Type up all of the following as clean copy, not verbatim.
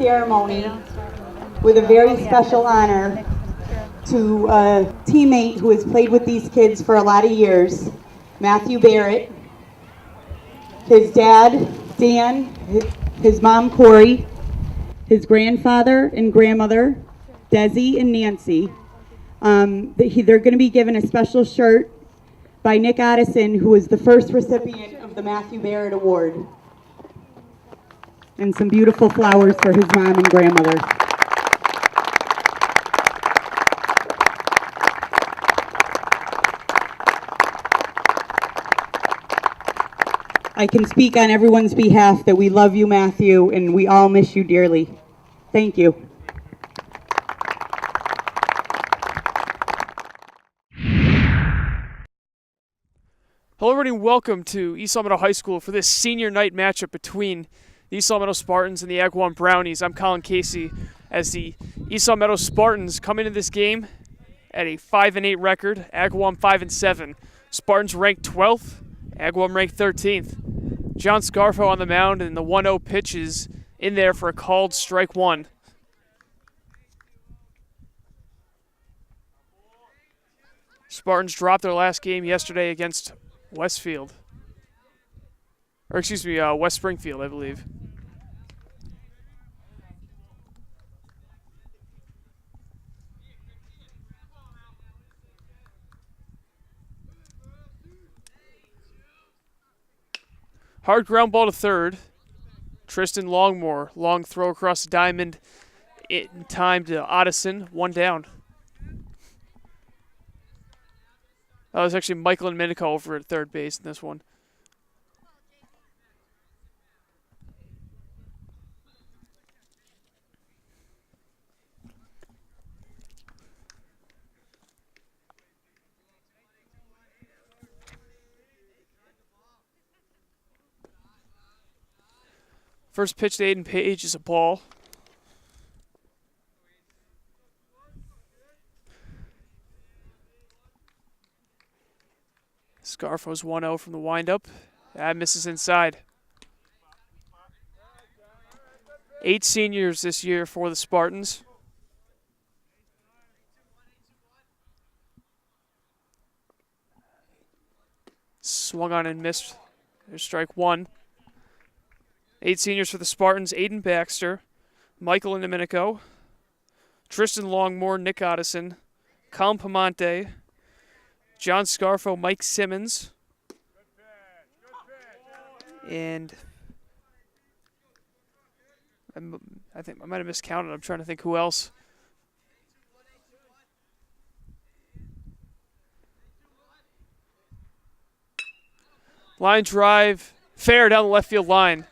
ceremony with a very special honor to a teammate who has played with these kids for a lot of years, Matthew Barrett, his dad, Dan, his mom, Corey, his grandfather and grandmother, Desi and Nancy. They're going to be given a special shirt by Nick Addison, who was the first recipient of the Matthew Barrett Award. And some beautiful flowers for his mom and grandmother. I can speak on everyone's behalf that we love you, Matthew, and we all miss you dearly. Thank you. Hello everybody, welcome to East Meadow High School for this senior night matchup between the East Meadow Spartans and the Agawam Brownies. I'm Colin Casey as the East Meadow Spartans come into this game at a 5-8 record, Agawam 5-7. Spartans ranked 12th, Agawam ranked 13th. John Scarfo on the mound, and the 1-0 pitch is in there for a called strike one. Spartans dropped their last game yesterday against Westfield. Or excuse me, West Springfield, I believe. Hard ground ball to third. Tristan Longmore, long throw across the diamond in time to Odison, one down. That was actually Michael and Minico over at third base in this one. First pitch to Aiden Page is a ball. Scarfo's 1-0 from the windup. That misses inside. 8 seniors this year for the Spartans. Swung on and missed. There's strike one. 8 seniors for the Spartans: Aiden Baxter, Michael Domenico, Tristan Longmore, Nick Addison, Colin Pamonte, John Scarfo, Mike Simmons, and I think I might have miscounted. I'm trying to think who else. Line drive, fair down the left field line.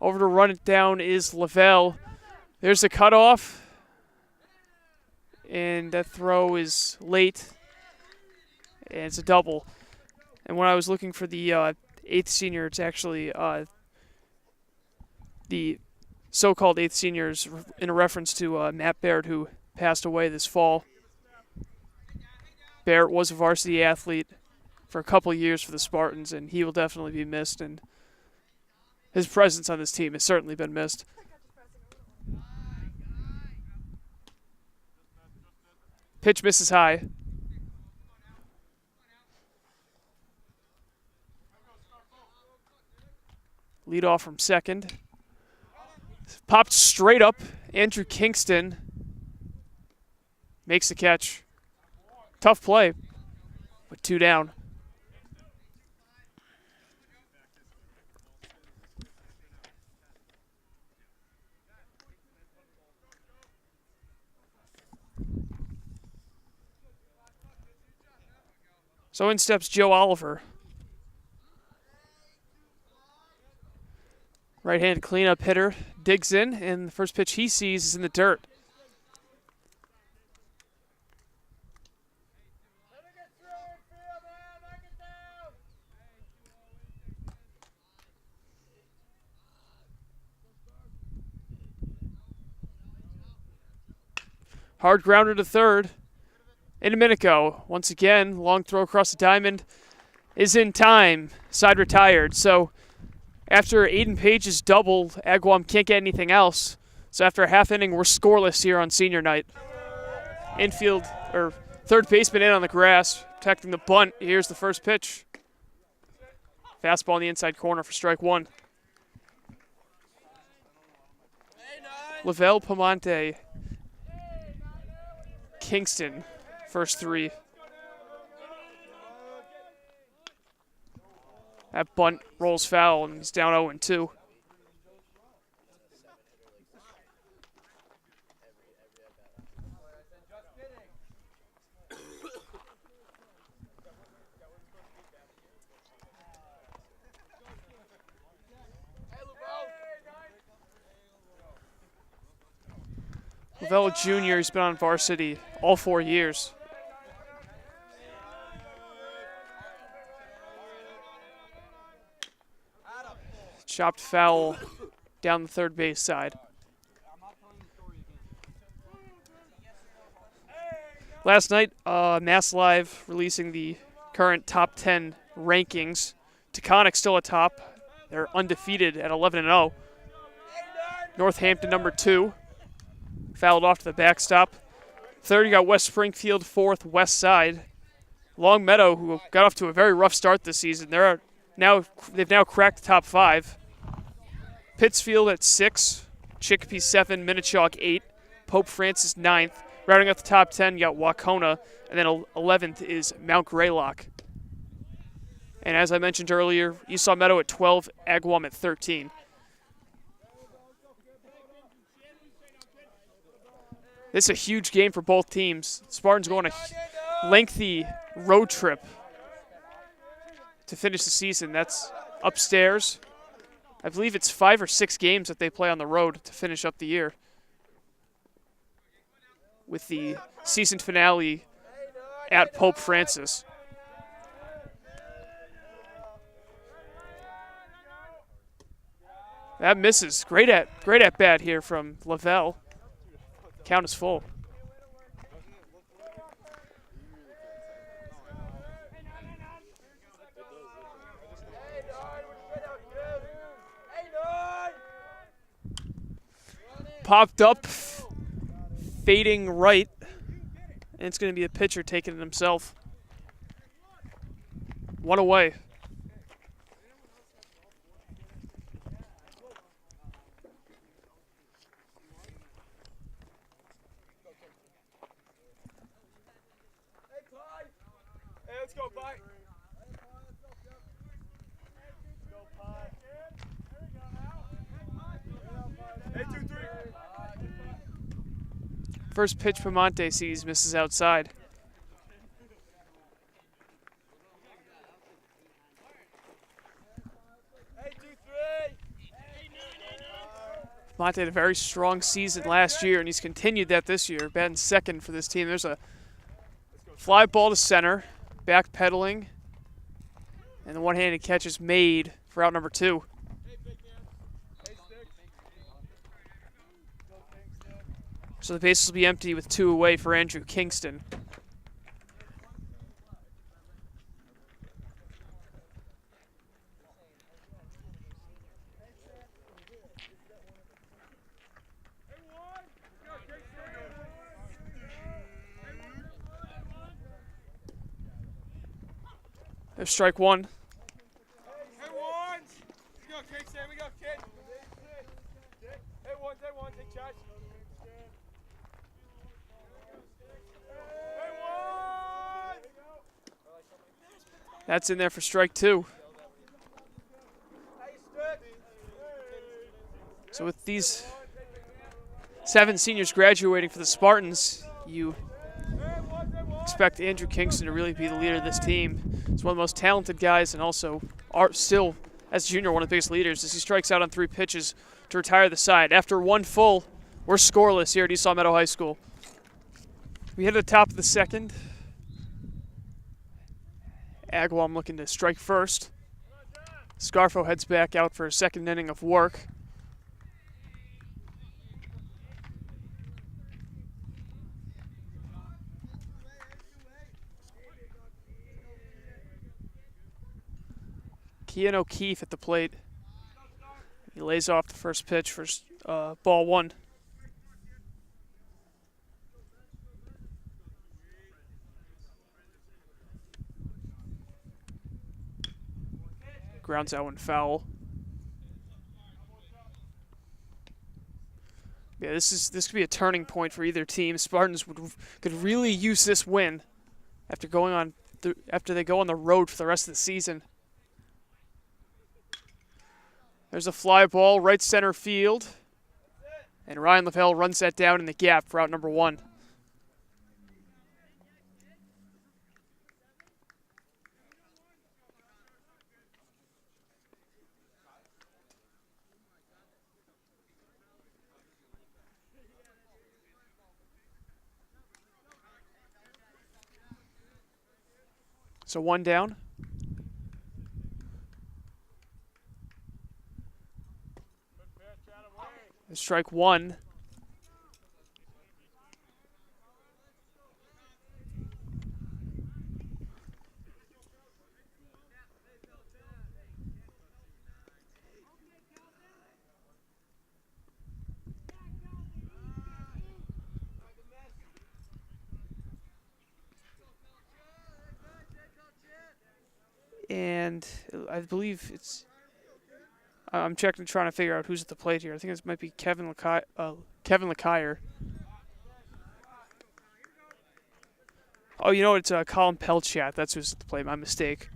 Over to run it down is Lavelle. There's the cutoff. And that throw is late. And it's a double. And when I was looking for the 8th senior, it's actually the so-called 8th seniors in a reference to Matt Barrett, who passed away this fall. Barrett was a varsity athlete for a couple years for the Spartans, and he will definitely be missed. And his presence on this team has certainly been missed. Pitch misses high. Lead off from second. Popped straight up. Andrew Kingston makes the catch. Tough play, but 2 down. So in steps Joe Oliver. Right-hand cleanup hitter digs in, and the first pitch he sees is in the dirt. Hard grounder to third. Domenico, once again, long throw across the diamond is in time. Side retired. So After Aiden Page's double, Agawam can't get anything else. So after a half inning, we're scoreless here on senior night. Infield, or third baseman in on the grass, protecting the bunt. Here's the first pitch. Fastball in the inside corner for strike one. Lavelle, Pamonte, Kingston, first three. That bunt rolls foul, and he's down 0-2. Lavelle Jr., he's been on varsity all 4 years. Chopped foul down the third base side. Last night, Mass Live releasing the current top 10 rankings. Taconic still atop. They're undefeated at 11-0. Northampton number 2. Fouled off to the backstop. Third, you got West Springfield. Fourth, West Side. Long Meadow, who got off to a very rough start this season, they've now cracked the top 5. Pittsfield at 6, Chicopee 7, Minnechauk 8, Pope Francis 9th. Rounding out the top 10, you got Wacona, and then 11th is Mount Greylock. And as I mentioned earlier, Esau Meadow at 12, Agawam at 13. This is a huge game for both teams. Spartans going a lengthy road trip to finish the season. That's upstairs. I believe it's 5 or 6 games that they play on the road to finish up the year, with the season finale at Pope Francis. That misses. Great at bat here from Lavelle. Count is full. Popped up, fading right, and it's going to be a pitcher taking it himself. One away. Let's go, Pike. Hey, 2-3. First pitch Pamonte sees, misses outside. Hey, 2-3. Pamonte had a very strong season last year, and he's continued that this year, batting second for this team. There's a fly ball to center, backpedaling, and the one-handed catch is made for out number 2. So the bases will be empty with 2 away for Andrew Kingston. There's strike one. Hey, ones. We go, Kingston. We go, kid. Hey, ones. Take charge. That's in there for strike 2. So with these 7 seniors graduating for the Spartans, you expect Andrew Kingston to really be the leader of this team. He's one of the most talented guys, and also still, as a junior, one of the biggest leaders, as he strikes out on 3 pitches to retire the side. After 1 full, we're scoreless here at Esau Meadow High School. We hit the top of the second. Agawam looking to strike first. Scarfo heads back out for a second inning of work. Kean O'Keefe at the plate. He lays off the first pitch for ball one. Grounds out one foul. Yeah, this could be a turning point for either team. Spartans could really use this win after they go on the road for the rest of the season. There's a fly ball, right center field, and Ryan Lavelle runs that down in the gap for out number one. So one down. Strike one. And I believe it's... I'm trying to figure out who's at the plate here. I think this might be Kevin LeCaire. Oh, you know what? It's Colin Pelchat. That's who's at the plate. My mistake.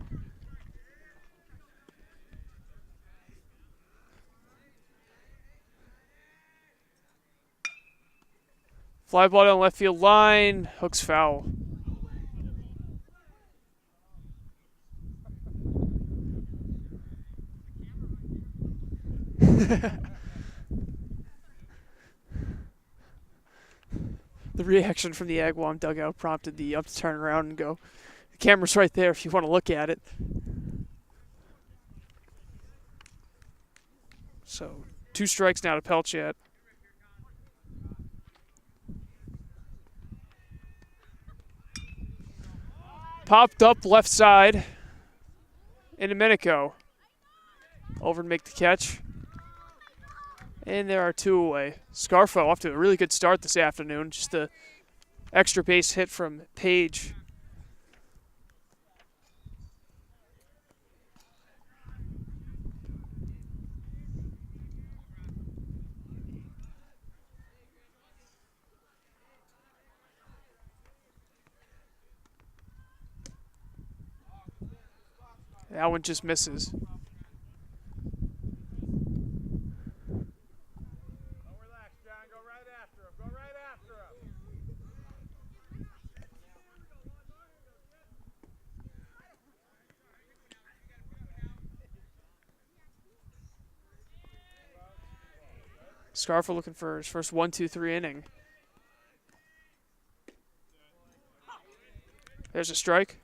Fly ball down left field line. Hooks foul. The reaction from the Agawam dugout prompted the ump to turn around and go, the camera's right there if you want to look at it. So 2 strikes now to Pelchat. Popped up left side into Minico. Over to make the catch. And there are 2 away. Scarfo off to a really good start this afternoon. Just a extra base hit from Page. That one just misses. Scarfo looking for his first 1-2-3 inning. There's a strike.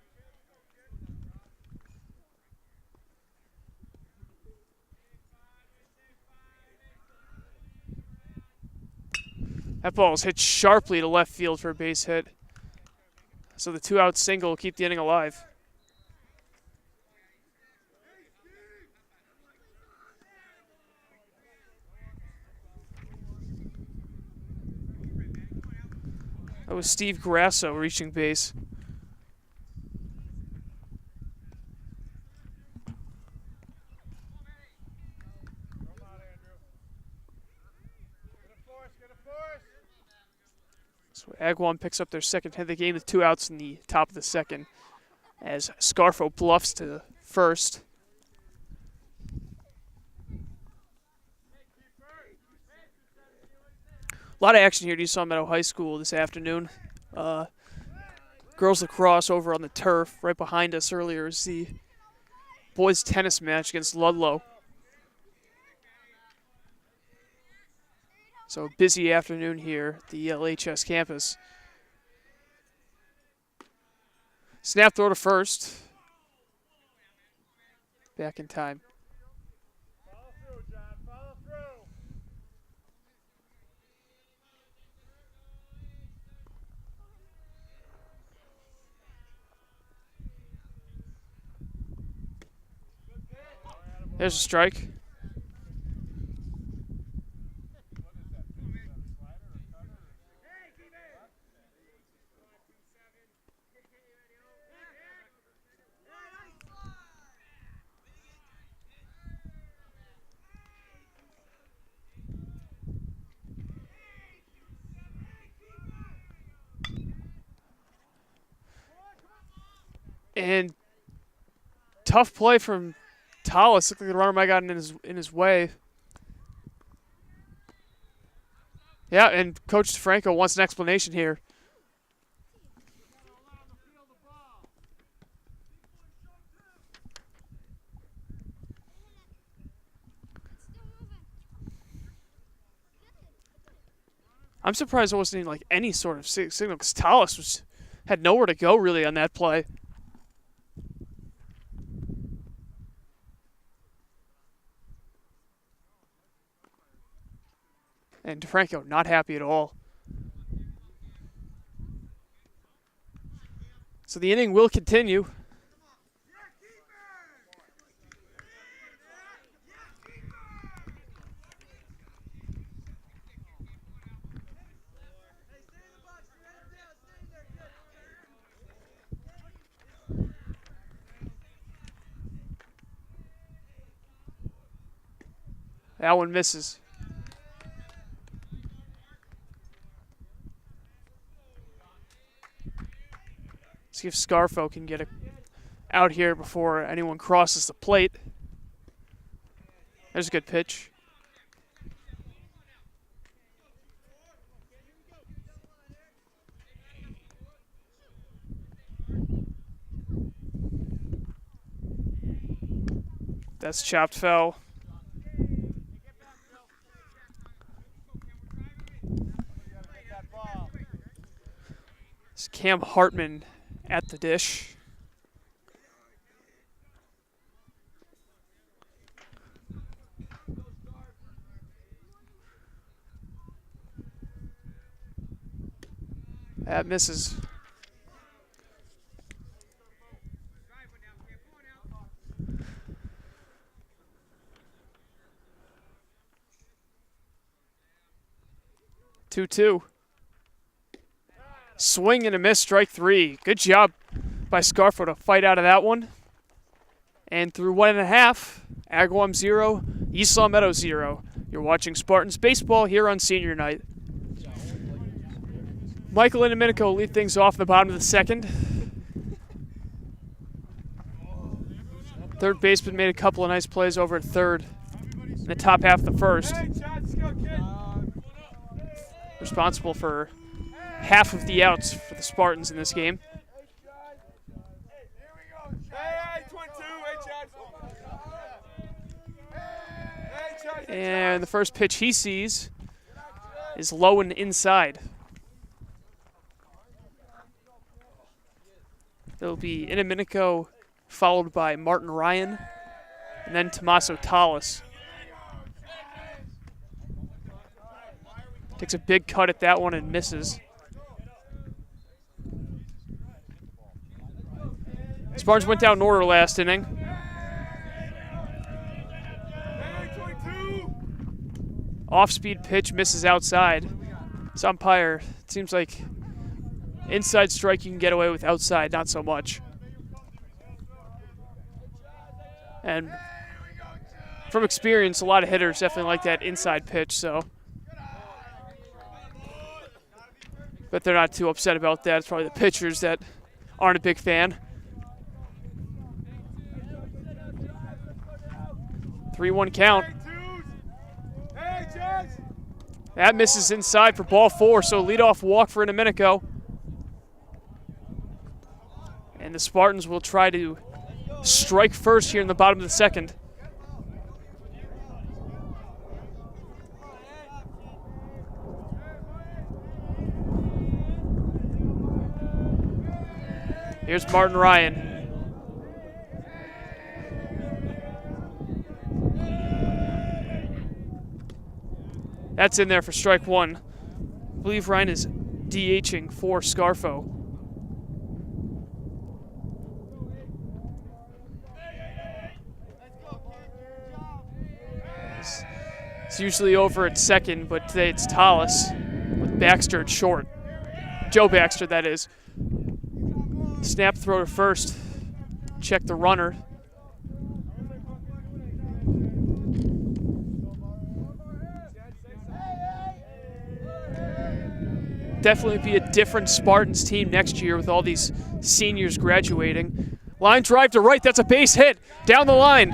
That ball is hit sharply to left field for a base hit. So the 2-out single will keep the inning alive. That was Steve Grasso reaching base. So Agawam picks up their second hit of the game with 2 outs in the top of the second as Scarfo bluffs to first. A lot of action here at East Meadow High School this afternoon. Girls lacrosse over on the turf. Right behind us earlier is the boys tennis match against Ludlow. So busy afternoon here at the LHS campus. Snap throw to first. Back in time. Follow through, John. Follow through. There's a strike. And tough play from Tallis. Looked like the runner might have gotten in his way. Yeah, and Coach DeFranco wants an explanation here. I'm surprised there wasn't like any sort of signal because Tallis had nowhere to go really on that play. And DeFranco not happy at all. So the inning will continue. That one misses. See if Scarfo can get it out here before anyone crosses the plate. There's a good pitch. That's chopped foul. It's Cam Hartman at the dish. That misses. Two. Swing and a miss, strike three. Good job by Scarfo to fight out of that one. And through 1.5, Agawam 0, East Long Meadow 0. You're watching Spartans baseball here on senior night. Michael and Domenico lead things off in the bottom of the second. Third baseman made a couple of nice plays over at third in the top half of the first. Responsible for half of the outs for the Spartans in this game. And the first pitch he sees is low and inside. There'll be Domenico followed by Martin Ryan and then Tommaso Tallis. Takes a big cut at that one and misses. Spartans went down in order last inning. Off-speed pitch misses outside. This umpire, it seems like inside strike you can get away with, outside not so much. And from experience, a lot of hitters definitely like that inside pitch, so. But they're not too upset about that. It's probably the pitchers that aren't a big fan. 3-1 count. That misses inside for ball 4, so leadoff walk for Domenico. And the Spartans will try to strike first here in the bottom of the second. Here's Martin Ryan. That's in there for strike one. I believe Ryan is DHing for Scarfo. It's usually over at second, but today it's Tallis with Baxter at short. Joe Baxter, that is. Snap throw to first. Check the runner. Definitely be a different Spartans team next year with all these seniors graduating. Line drive to right. That's a base hit. Down the line.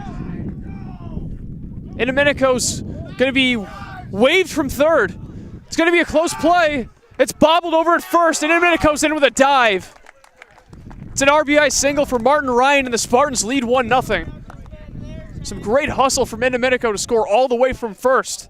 Domenico's going to be waved from third. It's going to be a close play. It's bobbled over at first, and Domenico's in with a dive. It's an RBI single for Martin Ryan, and the Spartans lead 1-0. Some great hustle from Domenico to score all the way from first.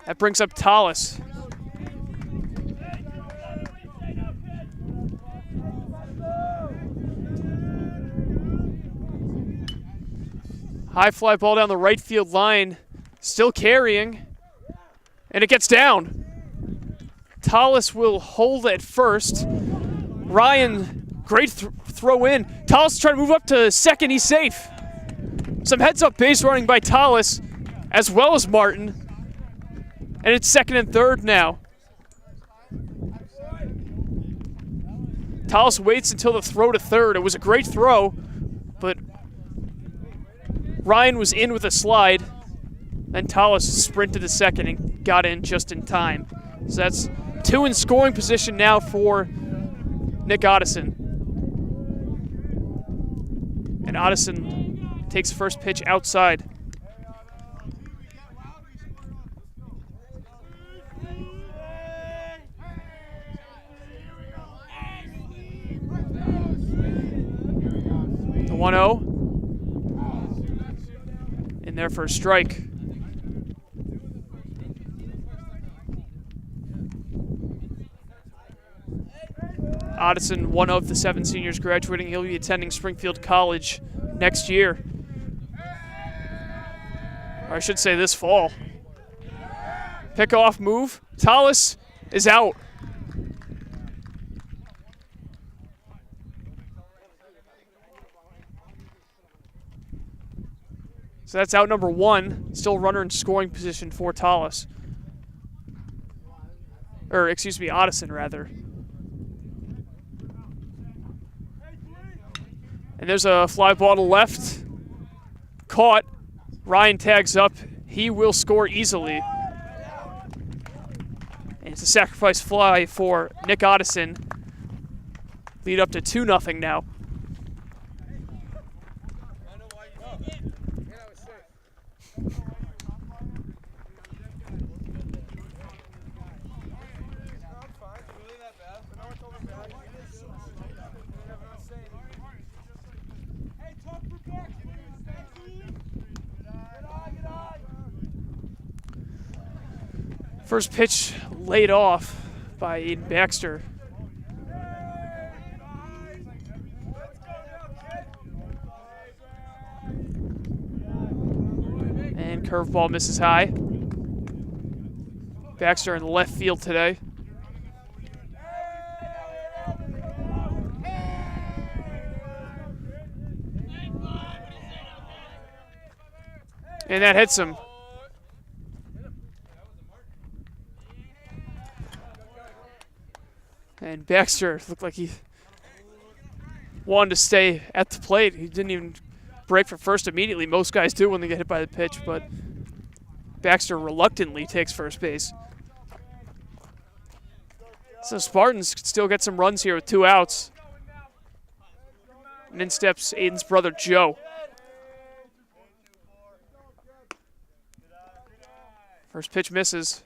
That brings up Tallis. High fly ball down the right field line. Still carrying. And it gets down. Tallis will hold at first. Ryan, great throw in. Tallis trying to move up to second. He's safe. Some heads-up base running by Tallis, as well as Martin. And it's second and third now. Tallis waits until the throw to third. It was a great throw, but Ryan was in with a slide. Then Tallis sprinted to second and got in just in time. So that's two in scoring position now for Nick Otteson. And Otteson takes first pitch outside. The 1-0. In there for a strike. Otteson, one of the 7 seniors graduating. He'll be attending Springfield College next year. Or I should say this fall. Pickoff move. Tallis is out. So that's out number 1. Still runner in scoring position for Tallis. Or, excuse me, Otteson, rather. And there's a fly ball to left. Caught. Ryan tags up. He will score easily. And it's a sacrifice fly for Nick Otteson. Lead up to 2-0 now. First pitch laid off by Aiden Baxter. And curveball misses high. Baxter in left field today. And that hits him. And Baxter looked like he wanted to stay at the plate. He didn't even break for first immediately. Most guys do when they get hit by the pitch, but Baxter reluctantly takes first base. So Spartans could still get some runs here with 2 outs. And in steps Aiden's brother, Joe. First pitch misses.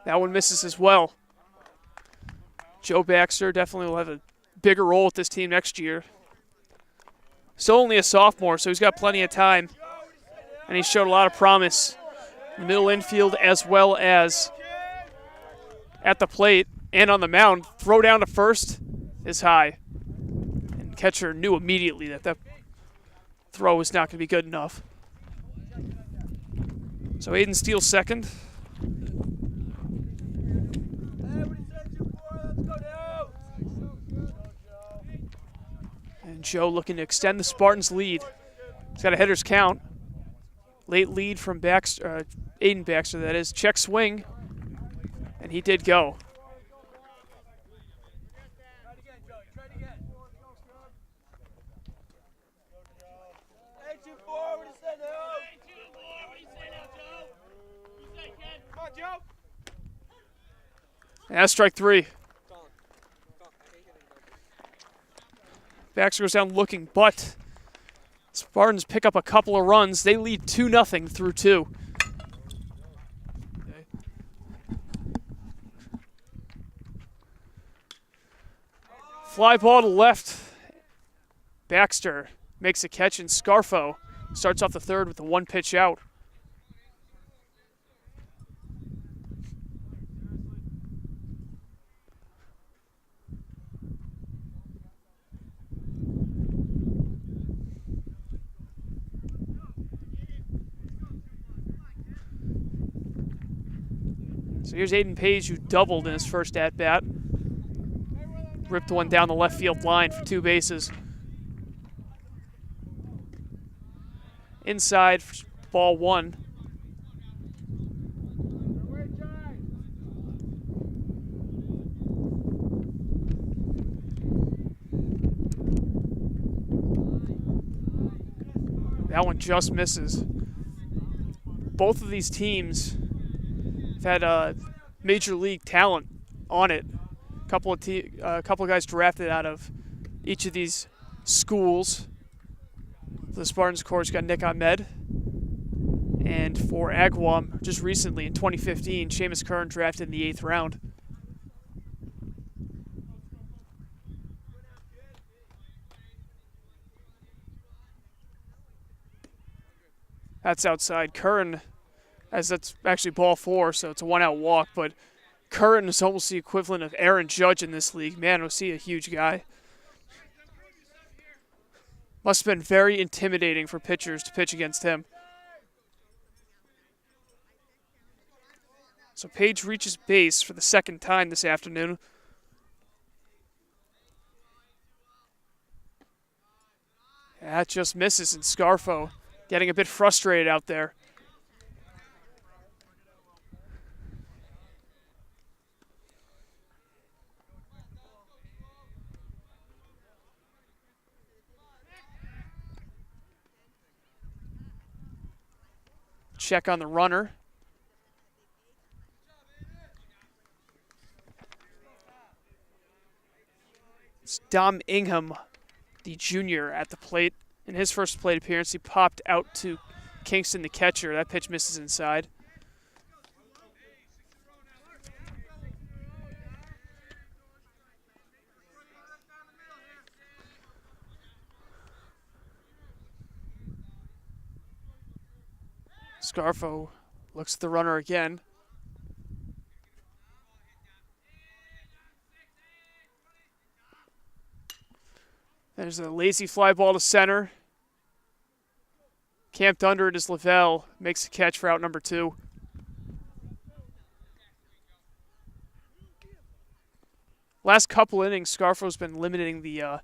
That one misses as well. Joe Baxter definitely will have a bigger role with this team next year. Still only a sophomore, so he's got plenty of time. And he showed a lot of promise in the middle infield as well as at the plate and on the mound. Throw down to first is high. And catcher knew immediately that that throw was not going to be good enough. So Aiden steals second. And And Joe looking to extend the Spartans' lead. He's got a hitter's count. Late lead from Baxter, Aiden Baxter, that is. Check swing, and he did go. And that's strike 3. Baxter goes down looking, but Spartans pick up a couple of runs. They lead 2-0 through 2. Fly ball to left. Baxter makes a catch, and Scarfo starts off the third with a 1-pitch out. So here's Aiden Page, who doubled in his first at-bat. Ripped one down the left field line for 2 bases. Inside, ball 1. That one just misses. Both of these teams have had major league talent on it. A couple of guys drafted out of each of these schools. For the Spartans, of course, got Nick Ahmed. And for Agawam, just recently in 2015, Seamus Kern drafted in the 8th round. That's outside. Kern, as that's actually ball 4, so it's a 1-out walk, but Curran is almost the equivalent of Aaron Judge in this league. Man, was he a huge guy. Must have been very intimidating for pitchers to pitch against him. So Page reaches base for the 2nd time this afternoon. That just misses, and Scarfo getting a bit frustrated out there. Check on the runner. It's Dom Ingham, the junior, at the plate. In his first plate appearance, he popped out to Kingston, the catcher. That pitch misses inside. Scarfo looks at the runner again. There's a lazy fly ball to center. Camped under it is Lavelle. Makes the catch for out number 2. Last couple innings, Scarfo's been limiting the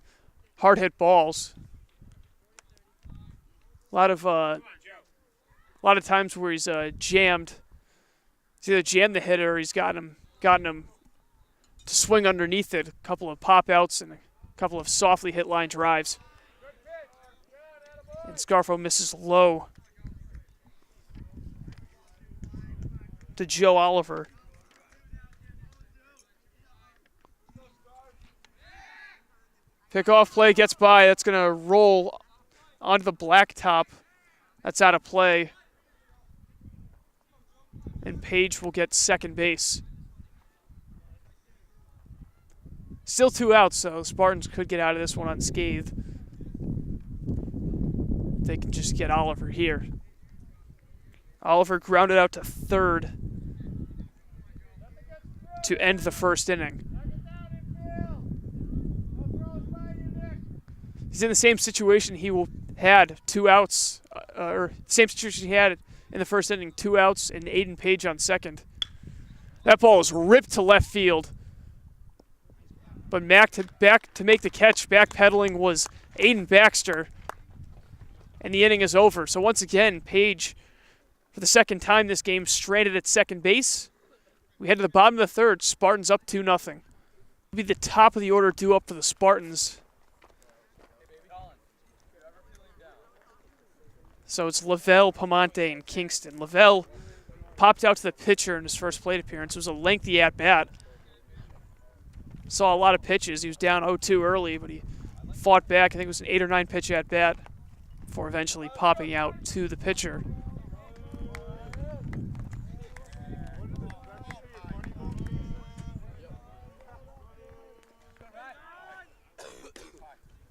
hard hit balls. A lot of times where he's jammed. He's either jammed the hitter or he's gotten him to swing underneath it. A couple of pop outs and a couple of softly hit line drives. And Scarfo misses low to Joe Oliver. Pickoff play gets by. That's going to roll onto the blacktop. That's out of play. And Page will get second base. Still 2 outs, so Spartans could get out of this one unscathed. They can just get Oliver here. Oliver grounded out to third to end the first inning. He's in the same situation he had 2 outs, or same situation he had in the first inning, 2 outs and Aiden Page on second. That ball is ripped to left field. But Mack back to make the catch, backpedaling was Aiden Baxter. And the inning is over. So once again, Page, for the second time this game, stranded at second base. We head to the bottom of the third. Spartans up 2-0. It'll be the top of the order due up for the Spartans. So it's Lavelle, Pamonte, and Kingston. Lavelle popped out to the pitcher in his first plate appearance. It was a lengthy at-bat. Saw a lot of pitches. He was down 0-2 early, but he fought back. I think it was an 8 or 9 pitch at-bat before eventually popping out to the pitcher.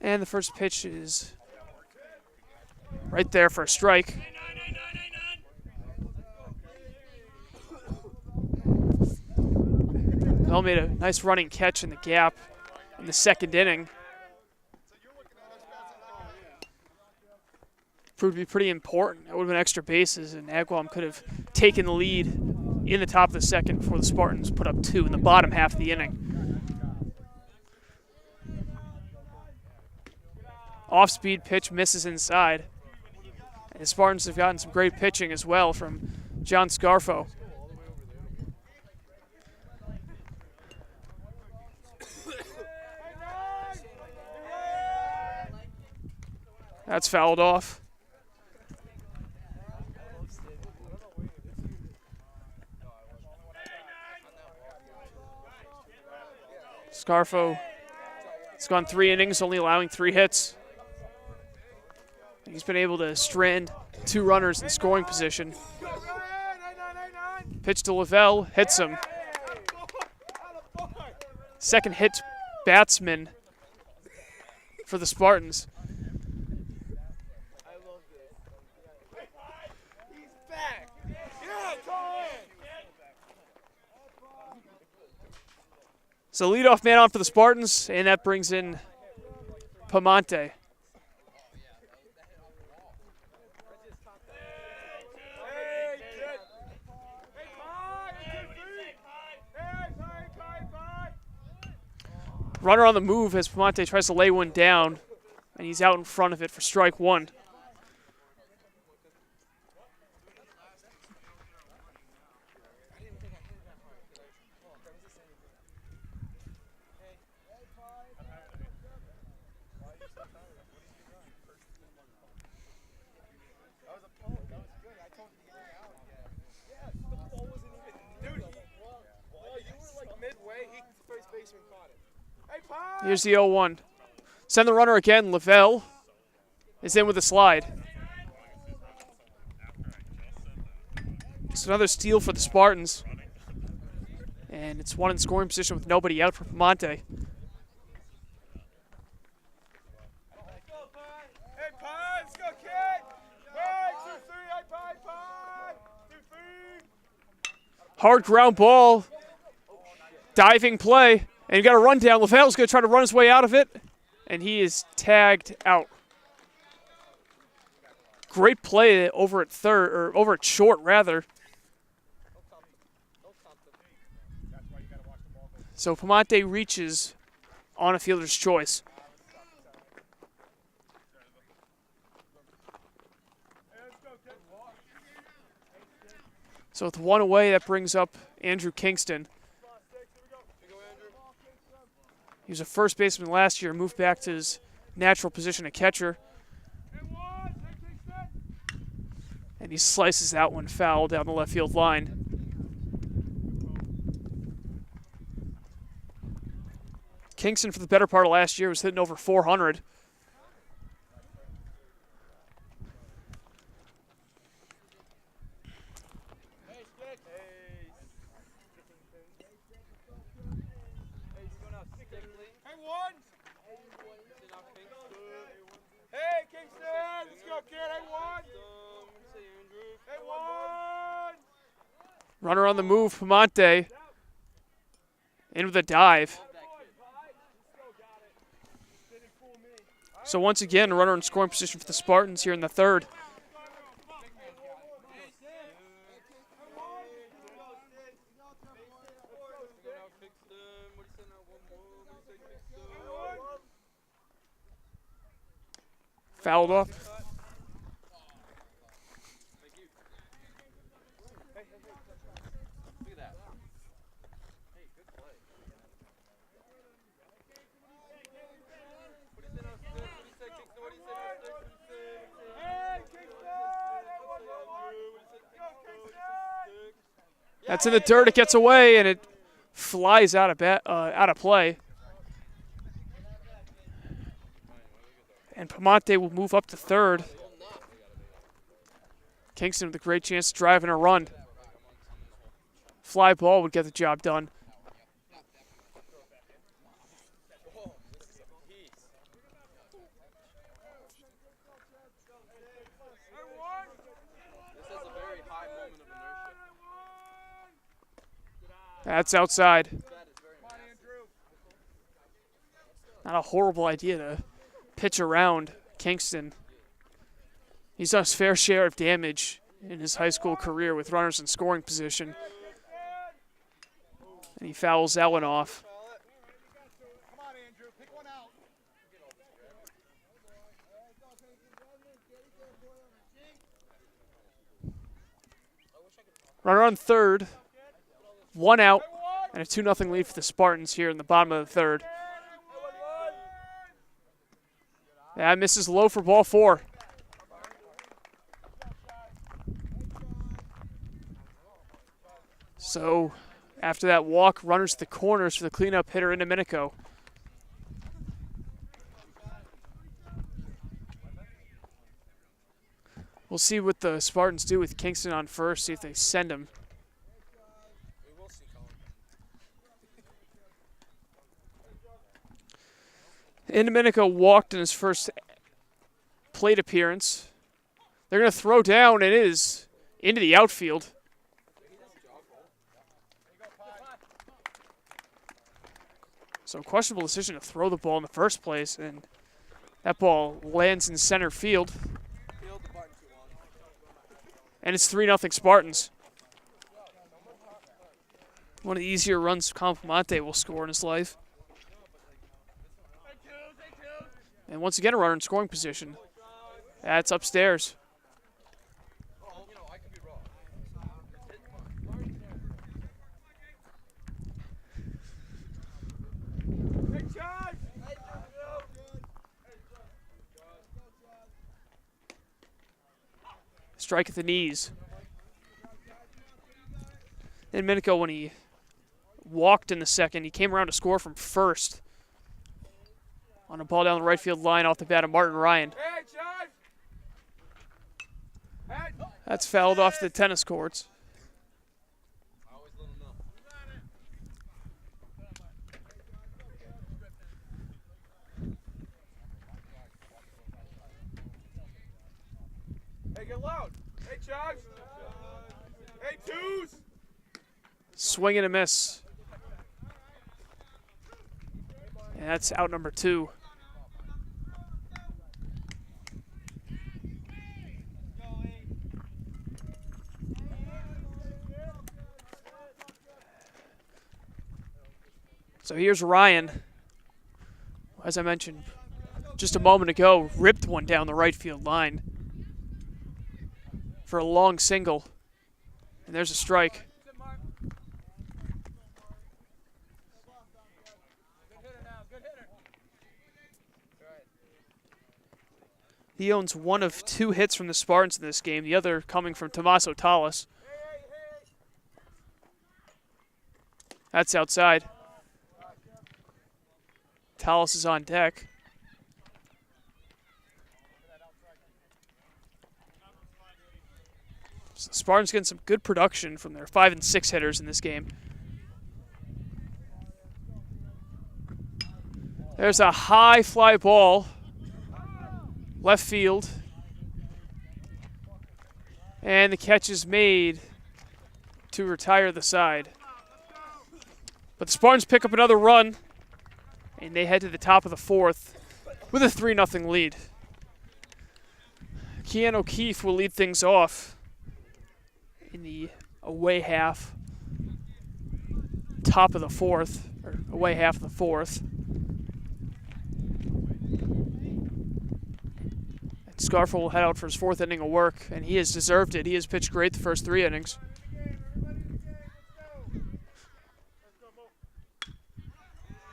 And the first pitch is right there for a strike. Bell made a nice running catch in the gap in the second inning. Proved to be pretty important. It would have been extra bases, and Agawam could have taken the lead in the top of the second before the Spartans put up 2 in the bottom half of the inning. Off-speed pitch misses inside. And the Spartans have gotten some great pitching as well from John Scarfo. That's fouled off. Scarfo has gone 3 innings, only allowing 3 hits. He's been able to strand 2 runners in scoring position. Pitch to Lavelle, hits him. Second hit batsman for the Spartans. So leadoff man on for the Spartans, and that brings in Pamonte. Runner on the move as Pamonte tries to lay one down, and he's out in front of it for strike 1. Here's the 0-1. Send the runner again. Lavelle is in with a slide. It's another steal for the Spartans. And it's one in scoring position with nobody out for Pamonte. Hard ground ball. Diving play. And you got a run down. Lavelle's going to try to run his way out of it. And he is tagged out. Great play over at third, or over at short, rather. So Pamonte reaches on a fielder's choice. So with 1 away, that brings up Andrew Kingston. He was a first baseman last year, moved back to his natural position at catcher. And he slices that one foul down the left field line. Kingston, for the better part of last year, was hitting over 400. Runner on the move, Pamonte. In with a dive. So once again, a runner in scoring position for the Spartans here in the third. Fouled off. That's in the dirt. It gets away, and it flies out of play. And Pamonte will move up to third. Kingston with a great chance to drive in a run. Fly ball would get the job done. That's outside. Not a horrible idea to pitch around Kingston. He's done his fair share of damage in his high school career with runners in scoring position. And he fouls that one off. Runner on third. 1 out, and a 2-0 lead for the Spartans here in the bottom of the third. That misses low for ball 4. So, after that walk, runners to the corners for the cleanup hitter in Domenico. We'll see what the Spartans do with Kingston on first, see if they send him. Domenico walked in his first plate appearance. They're going to throw down, and it is into the outfield. So questionable decision to throw the ball in the first place, and that ball lands in center field. And it's 3-0 Spartans. One of the easier runs Pamonte will score in his life. And once again, a runner in scoring position. That's upstairs. Strike at the knees. And Domenico, when he walked in the second, he came around to score from first. On a ball down the right field line off the bat of Martin Ryan. That's fouled off the tennis courts. Hey, get loud. Hey, Josh. Hey, twos. Swing and a miss. And that's out number 2. So here's Ryan. As I mentioned just a moment ago, ripped one down the right field line for a long single. And there's a strike. He owns one of 2 hits from the Spartans in this game, the other coming from Tommaso Tallis. That's outside. Tallis is on deck. So the Spartans getting some good production from their 5 and 6 hitters in this game. There's a high fly ball. Left field. And the catch is made to retire the side. But the Spartans pick up another run, and they head to the top of the 4th with a 3-0 lead. Keanu O'Keefe will lead things off in the away half, top of the 4th, or away half of the 4th. Scarfo will head out for his 4th inning of work, and he has deserved it. He has pitched great the first 3 innings.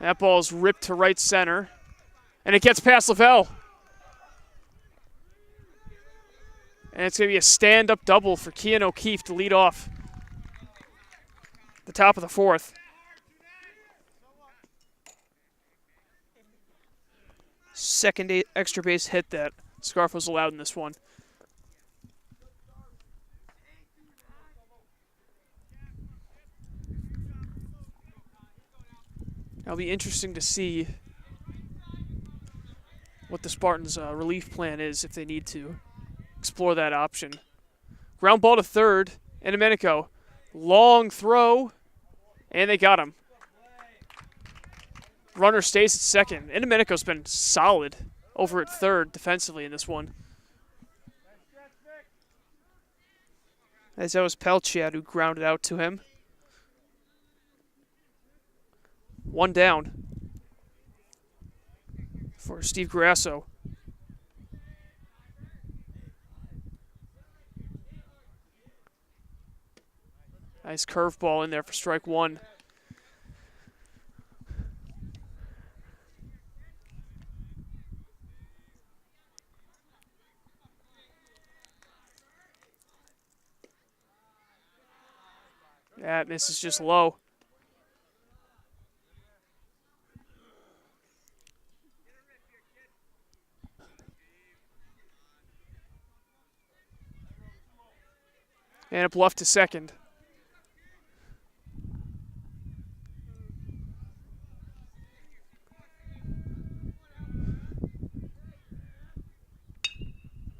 That ball is ripped to right center, and it gets past Lavelle. And it's going to be a stand-up double for Kean O'Keefe to lead off the top of the 4th. Second extra base hit that Scarfo's allowed in this one. It'll be interesting to see what the Spartans' relief plan is if they need to explore that option. Ground ball to third, and Domenico. Long throw, and they got him. Runner stays at second. And Domenico's been solid over at third defensively in this one. As that was Pelchiat who grounded out to him. 1 down for Steve Grasso. Nice curveball in there for strike 1. That misses just low. And a bluff to second.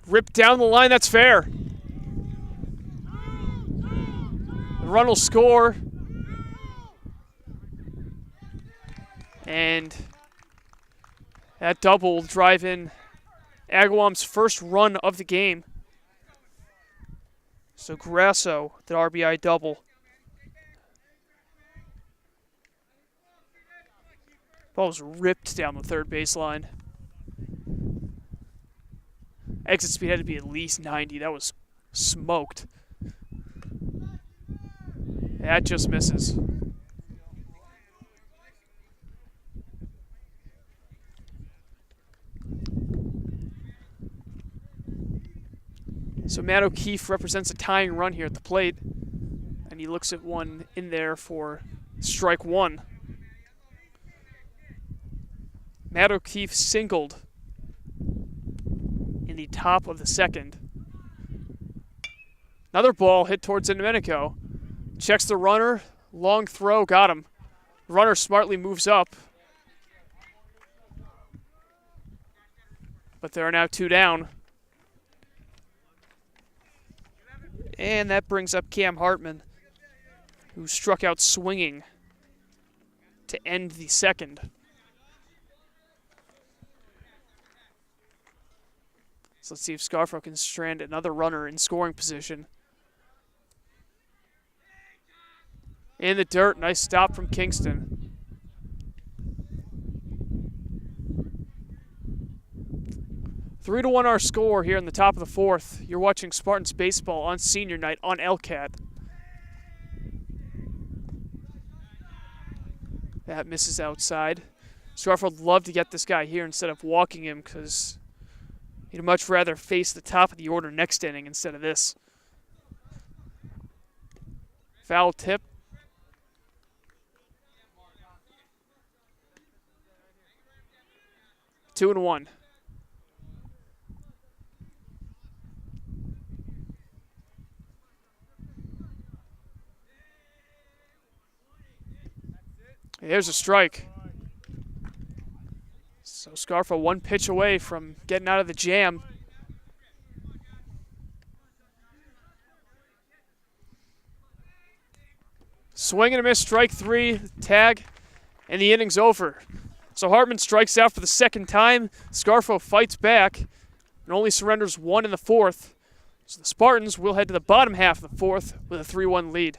Ripped down the line, that's fair. The run will score. And that double will drive in Agawam's first run of the game. So Grasso, the RBI double. Ball was ripped down the third baseline. Exit speed had to be at least 90. That was smoked. That just misses. So Matt O'Keefe represents a tying run here at the plate. And he looks at one in there for strike 1. Matt O'Keefe singled in the top of the second. Another ball hit towards Domenico. Checks the runner. Long throw. Got him. The runner smartly moves up. But there are now 2 down. And that brings up Cam Hartman, who struck out swinging to end the second. So let's see if Scarfo can strand another runner in scoring position. In the dirt, nice stop from Kingston. Three to 1 our score here in the top of the 4th. You're watching Spartans baseball on senior night on LCAT. That misses outside. Scarfo would love to get this guy here instead of walking him because he'd much rather face the top of the order next inning instead of this. Foul tip. Two and 1. Here's a strike. So Scarfo 1 pitch away from getting out of the jam. Swing and a miss, strike 3, tag, and the inning's over. So Hartman strikes out for the second time. Scarfo fights back and only surrenders 1 in the 4th. So the Spartans will head to the bottom half of the 4th with a 3-1 lead.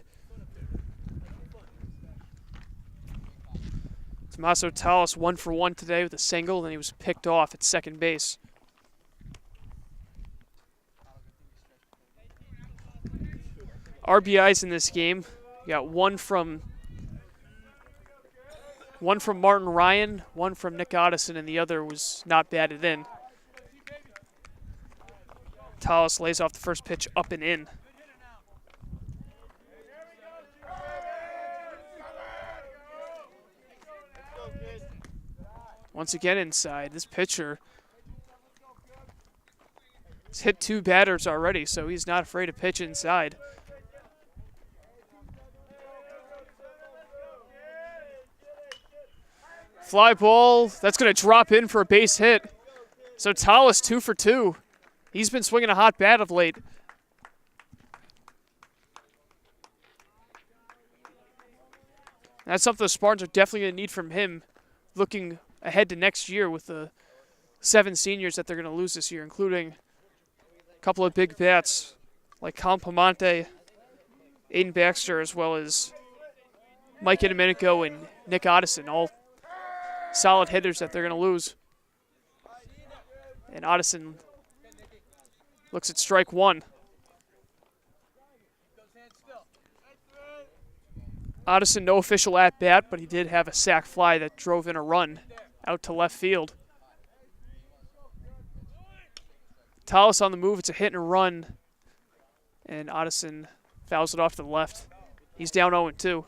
Tommaso Talas 1 for 1 today with a single, and he was picked off at second base. RBIs in this game. You got one from Martin Ryan, one from Nick Ottison, and the other was not batted in. Tallis lays off the first pitch up and in. Once again inside. This pitcher has hit 2 batters already, so he's not afraid to pitch inside. Fly ball, that's going to drop in for a base hit. So Tallis 2 for 2. He's been swinging a hot bat of late. That's something the Spartans are definitely going to need from him, looking ahead to next year with the 7 seniors that they're going to lose this year, including a couple of big bats like Colin Pamonte, Aiden Baxter, as well as Mike Domenico and Nick Ottison, all solid hitters that they're going to lose. And Ottison looks at strike 1. Ottison, no official at-bat, but he did have a sac fly that drove in a run out to left field. Tallis on the move. It's a hit and a run. And Ottison fouls it off to the left. He's down 0-2.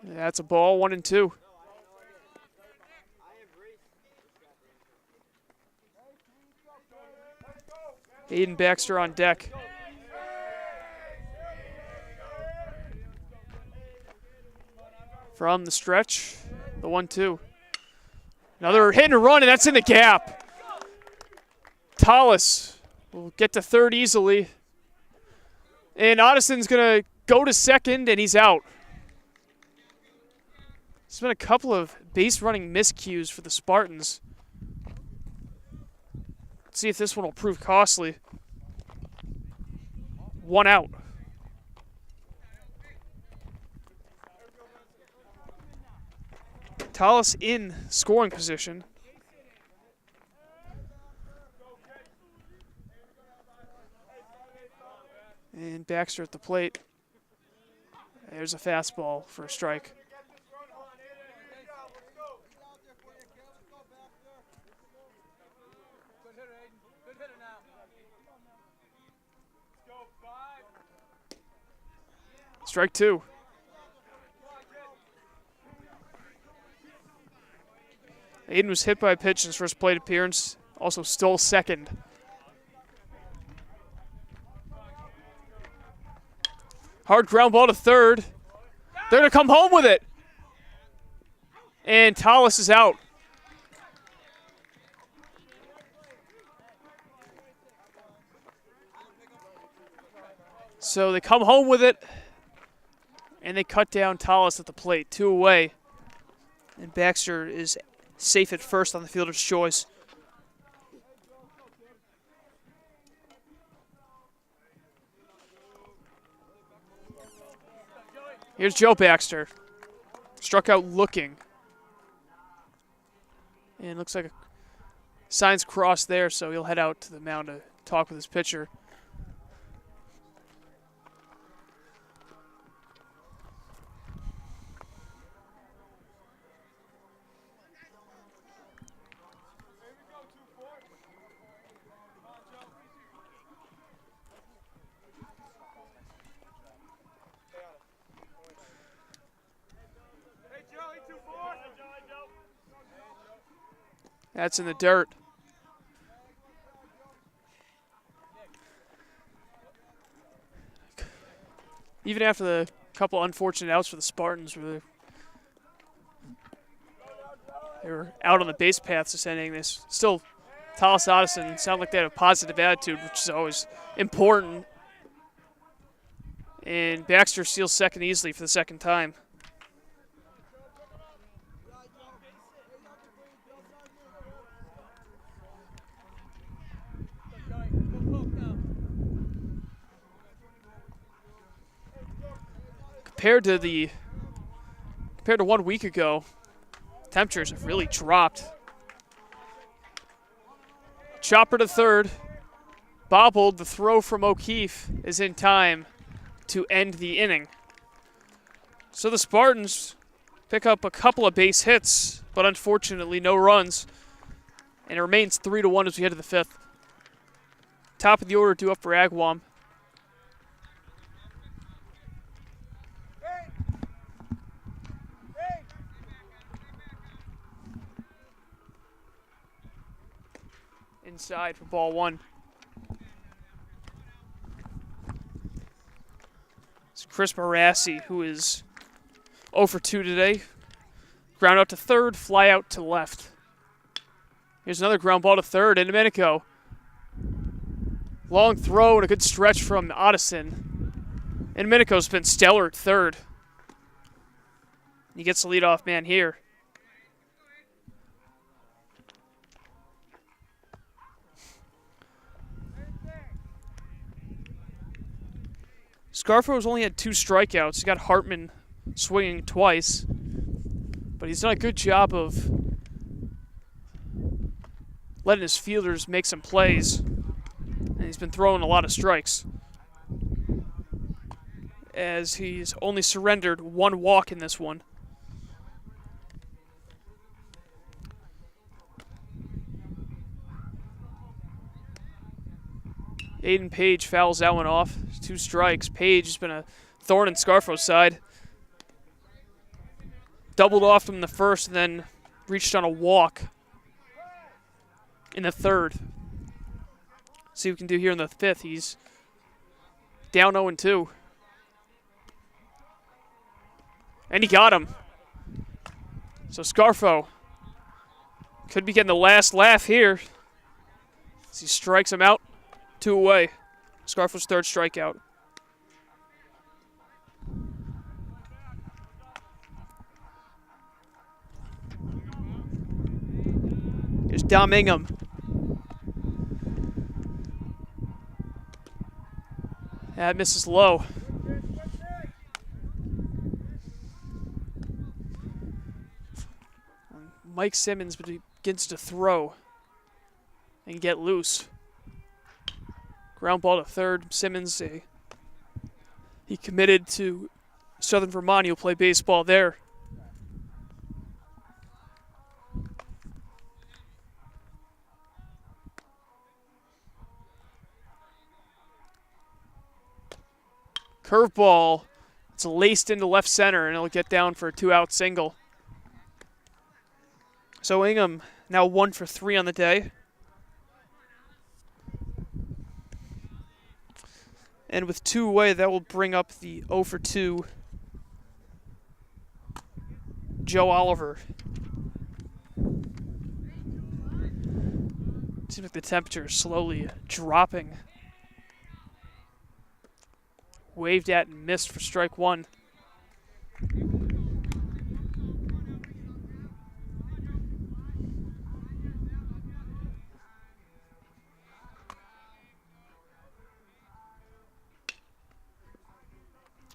That's a ball, 1-2. Aiden Baxter on deck. From the stretch, the 1-2. Another hit and a run, and that's in the gap. Tallis will get to third easily. And Ottison's going to go to second, and he's out. There's been a couple of base running miscues for the Spartans. Let's see if this one will prove costly. 1 out. Tallis in scoring position. And Baxter at the plate. There's a fastball for a strike. Strike 2. Aiden was hit by a pitch in his first plate appearance. Also stole second. Hard ground ball to third. They're going to come home with it. And Tallis is out. So they come home with it. And they cut down Tallis at the plate. 2 away. And Baxter is safe at first on the fielder's choice. Here's Joe Baxter. Struck out looking. And looks like a sign's crossed there, so he'll head out to the mound to talk with his pitcher. That's in the dirt. Even after the couple unfortunate outs for the Spartans, where they were out on the base paths this inning, this still Tallis Ottison sound like they had a positive attitude, which is always important. And Baxter steals second easily for the second time. compared to 1 week ago, temperatures have really dropped. Chopper to third. Bobbled. The throw from O'Keefe is in time to end the inning. So the Spartans pick up a couple of base hits, but unfortunately no runs. And it remains 3-1 as we head to the fifth. Top of the order due up for Agawam. Inside for ball one. It's Chris Barassi, who is 0 for 2 today. Ground out to third, fly out to left. Here's another ground ball to third, and Domenico. Long throw and a good stretch from Otteson. And Domenico's been stellar at third. He gets the leadoff man here. Scarfo's only had 2 strikeouts. He got Hartman swinging twice. But he's done a good job of letting his fielders make some plays. And he's been throwing a lot of strikes. As he's only surrendered 1 walk in this one. Aiden Page fouls that one off. 2 strikes. Page has been a thorn in Scarfo's side. Doubled off him in the first and then reached on a walk in the third. See what we can do here in the fifth. He's down 0-2. And he got him. So Scarfo could be getting the last laugh here as he strikes him out. 2 away. Scarfo's third strikeout. Here's Dom Ingham. That misses low. Mike Simmons begins to throw and get loose. Ground ball to third. Simmons, he committed to Southern Vermont. He'll play baseball there. Curveball. It's laced into left center, and it'll get down for a 2-out single. So Ingham now 1 for 3 on the day. And with 2 away, that will bring up the 0 for 2 Joe Oliver. Seems like the temperature is slowly dropping. Waved at and missed for strike 1.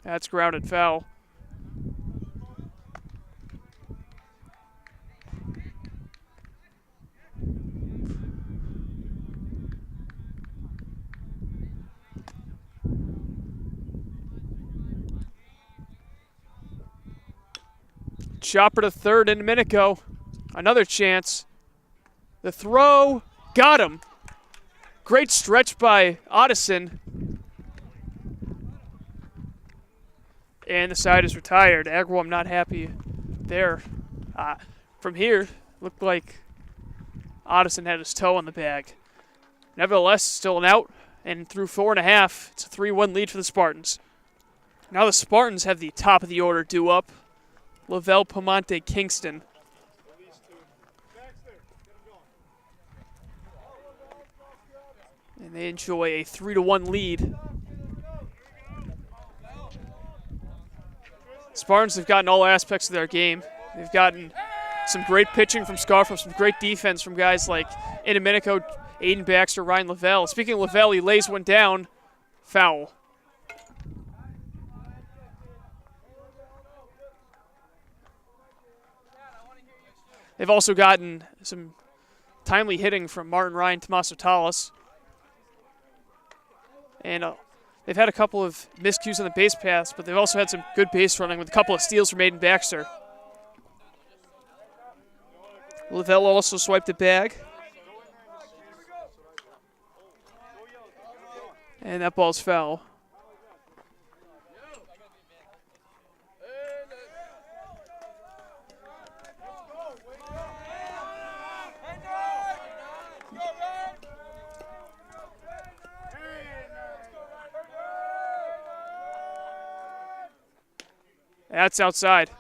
That's grounded foul. Chopper to third and Domenico. Another chance. The throw. Got him. Great stretch by Otteson. And the side is retired. Agawam not happy there. From here, looked like Otteson had his toe on the bag. Nevertheless, still an out. And through 4.5, it's a 3-1 lead for the Spartans. Now the Spartans have the top of the order due up. Lavelle, Pamonte, Kingston. And they enjoy a 3-1 lead. Spartans have gotten all aspects of their game. They've gotten some great pitching from Scarfo, some great defense from guys like Domenico, Aiden Baxter, Ryan Lavelle. Speaking of Lavelle, he lays one down. Foul. They've also gotten some timely hitting from Martin Ryan, Tommaso Talas. And they've had a couple of miscues on the base paths, but they've also had some good base running with a couple of steals from Aiden Baxter. Lavelle also swiped it back. And that ball's foul. That's outside.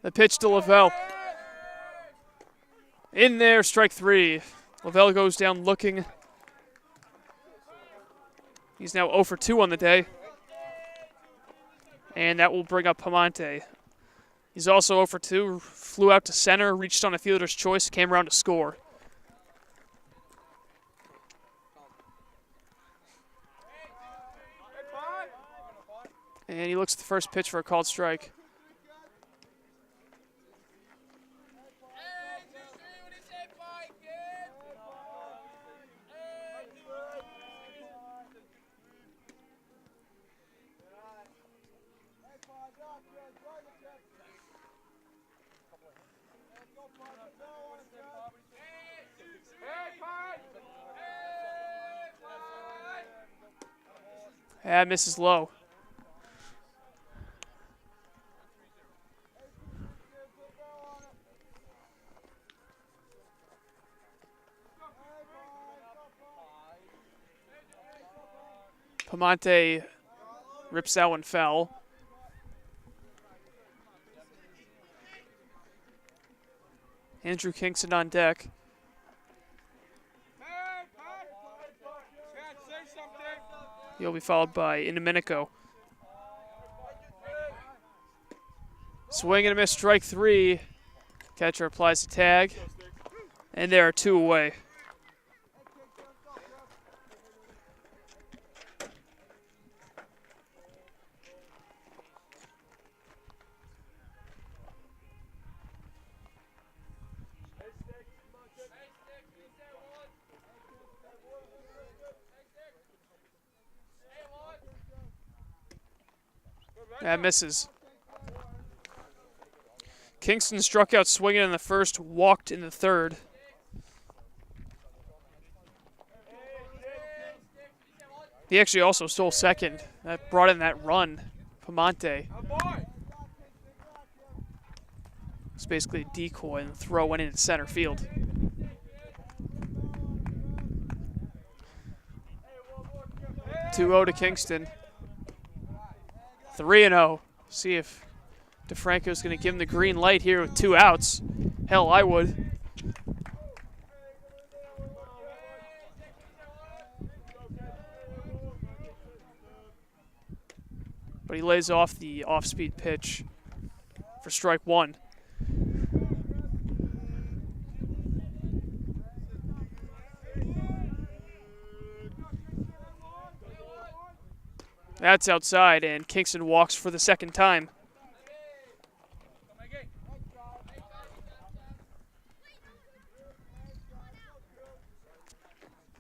The pitch to Lavelle. In there, strike three. Lavelle goes down looking. He's now 0 for 2 on the day. And that will bring up Pamonte. He's also 0 for 2, flew out to center, reached on a fielder's choice, came around to score. And he looks at the first pitch for a called strike. That misses low. Pamonte rips that one foul. Andrew Kingston on deck. He'll be followed by Indomenico. Swing and a miss, strike three. Catcher applies the tag. And there are 2 away. That misses. Kingston struck out swinging in the first, walked in the third. He actually also stole second. That brought in that run. Pamonte. It's basically a decoy, and the throw went into center field. "2-0 to Kingston. 3-0. See if DeFranco's going to give him the green light here with 2 outs. Hell, I would. But he lays off the off-speed pitch for strike 1. That's outside, and Kingston walks for the second time.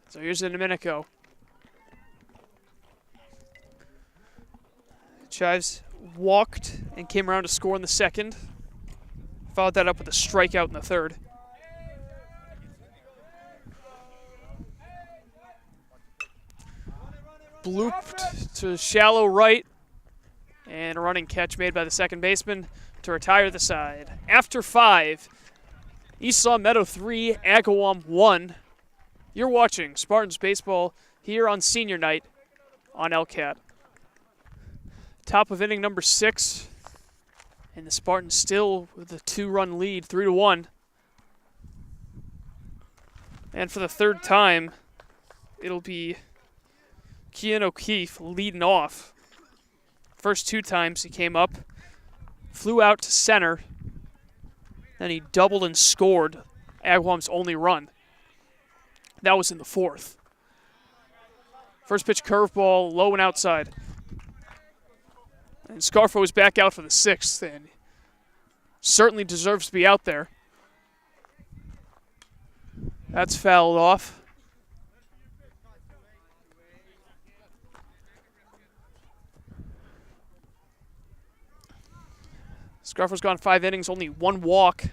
So here's Indomenico. Chives walked and came around to score in the second. Followed that up with a strikeout in the third. Blooped to shallow right. And a running catch made by the second baseman to retire the side. After 5, East Long Meadow 3, Agawam 1. You're watching Spartans Baseball here on senior night on LCAT. Top of inning number 6. And the Spartans still with a 2-run lead, 3-1. And for the third time, it'll be Kean O'Keefe leading off. First 2 times he came up, flew out to center, then he doubled and scored Agawam's only run. That was in the fourth. First pitch curveball, low and outside. And Scarfo is back out for the sixth, and certainly deserves to be out there. That's fouled off. Scarfo's gone 5 innings, only 1 walk.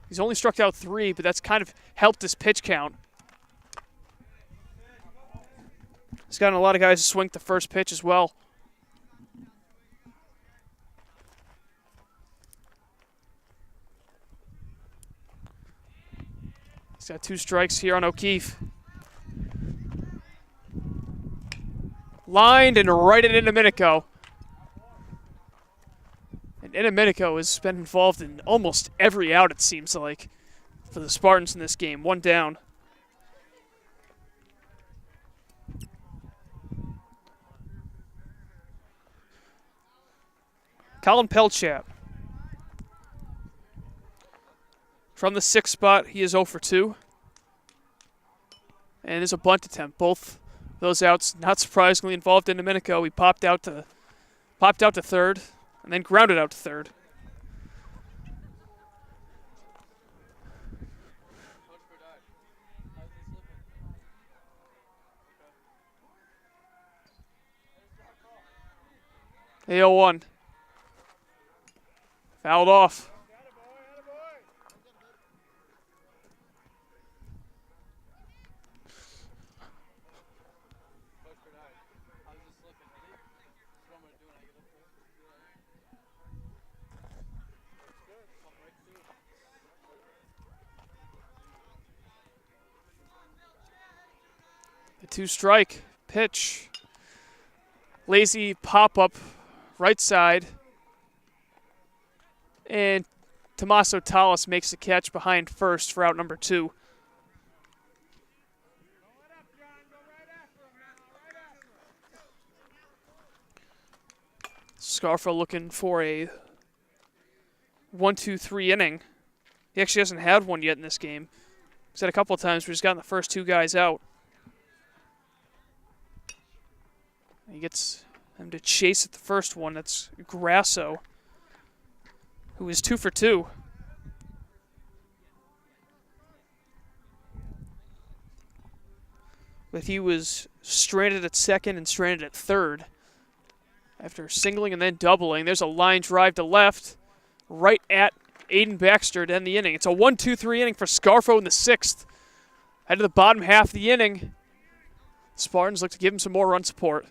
He's only struck out 3, but that's kind of helped his pitch count. He's gotten a lot of guys to swing the first pitch as well. He's got 2 strikes here on O'Keefe. Lined and right at Indomitico. And Indomitico has been involved in almost every out, it seems like, for the Spartans in this game. 1 down. Colin Pelchap. From the 6th spot, he is 0 for 2. And there's a bunt attempt. Both those outs, not surprisingly, involved in Domenico. He popped out to third, and then grounded out to third. The 0-1. Fouled off. The 2-strike pitch. Lazy pop-up right side. And Tommaso Tallis makes the catch behind first for out number 2. Scarfo looking for a 1-2-3 inning. He actually hasn't had one yet in this game. He's had a couple of times where he's gotten the first 2 guys out. He gets him to chase at the first one. That's Grasso, who is 2 for 2. But he was stranded at second and stranded at third. After singling and then doubling, there's a line drive to left, right at Aiden Baxter to end the inning. It's a 1-2-3 inning for Scarfo in the 6th. Head to the bottom half of the inning. Spartans look to give him some more run support.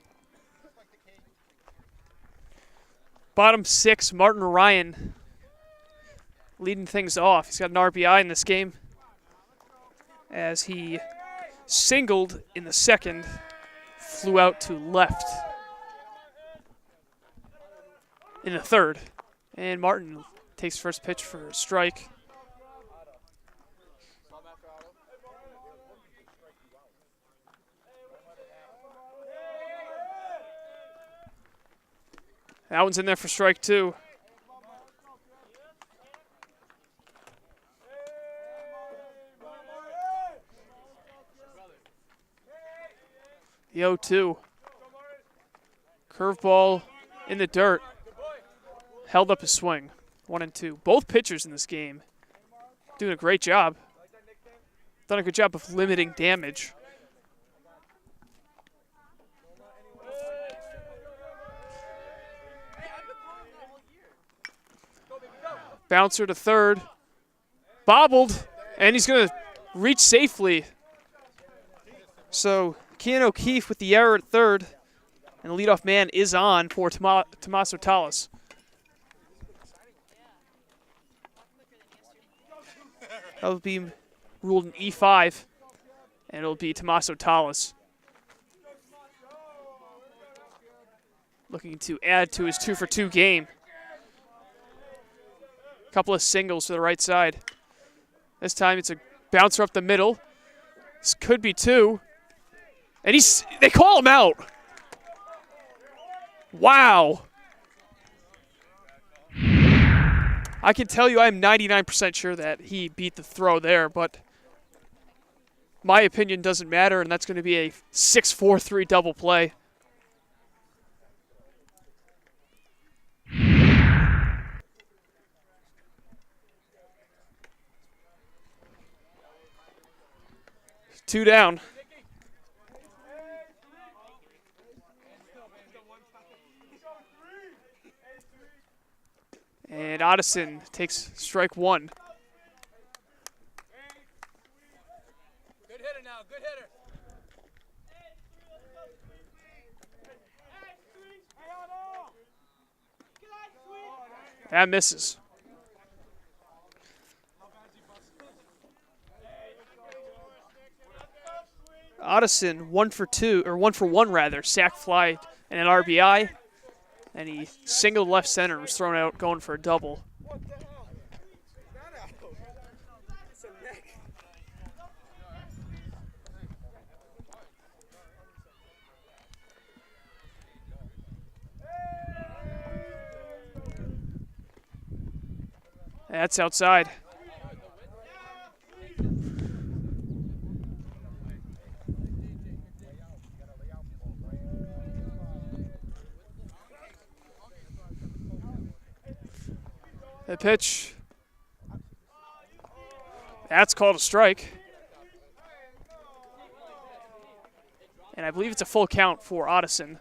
Bottom 6, Martin Ryan leading things off. He's got an RBI in this game as he singled in the 2nd, flew out to left in the 3rd. And Martin takes first pitch for a strike. That one's in there for strike 2. The 0-2. Curveball in the dirt. Held up his swing. 1-2. Both pitchers in this game doing a great job. Done a good job of limiting damage. Bouncer to third. Bobbled. And he's going to reach safely. So Kean O'Keefe with the error at third. And the leadoff man is on for Tommaso Tallis. That'll be ruled an E5. And it'll be Tommaso Tallis looking to add to his 2 for 2 game. Couple of singles to the right side. This time it's a bouncer up the middle. This could be 2. And they call him out. Wow. I can tell you I'm 99% sure that he beat the throw there, but my opinion doesn't matter, and that's going to be a 6-4-3 double play. Two down. And Odison takes strike one. Good hitter now, good hitter. That misses. Odison 1 for 1 rather, sac fly and an RBI, and he singled left center, was thrown out going for a double. What the hell? That out. It's a neck. That's outside. The pitch. That's called a strike. And I believe it's a full count for Odison.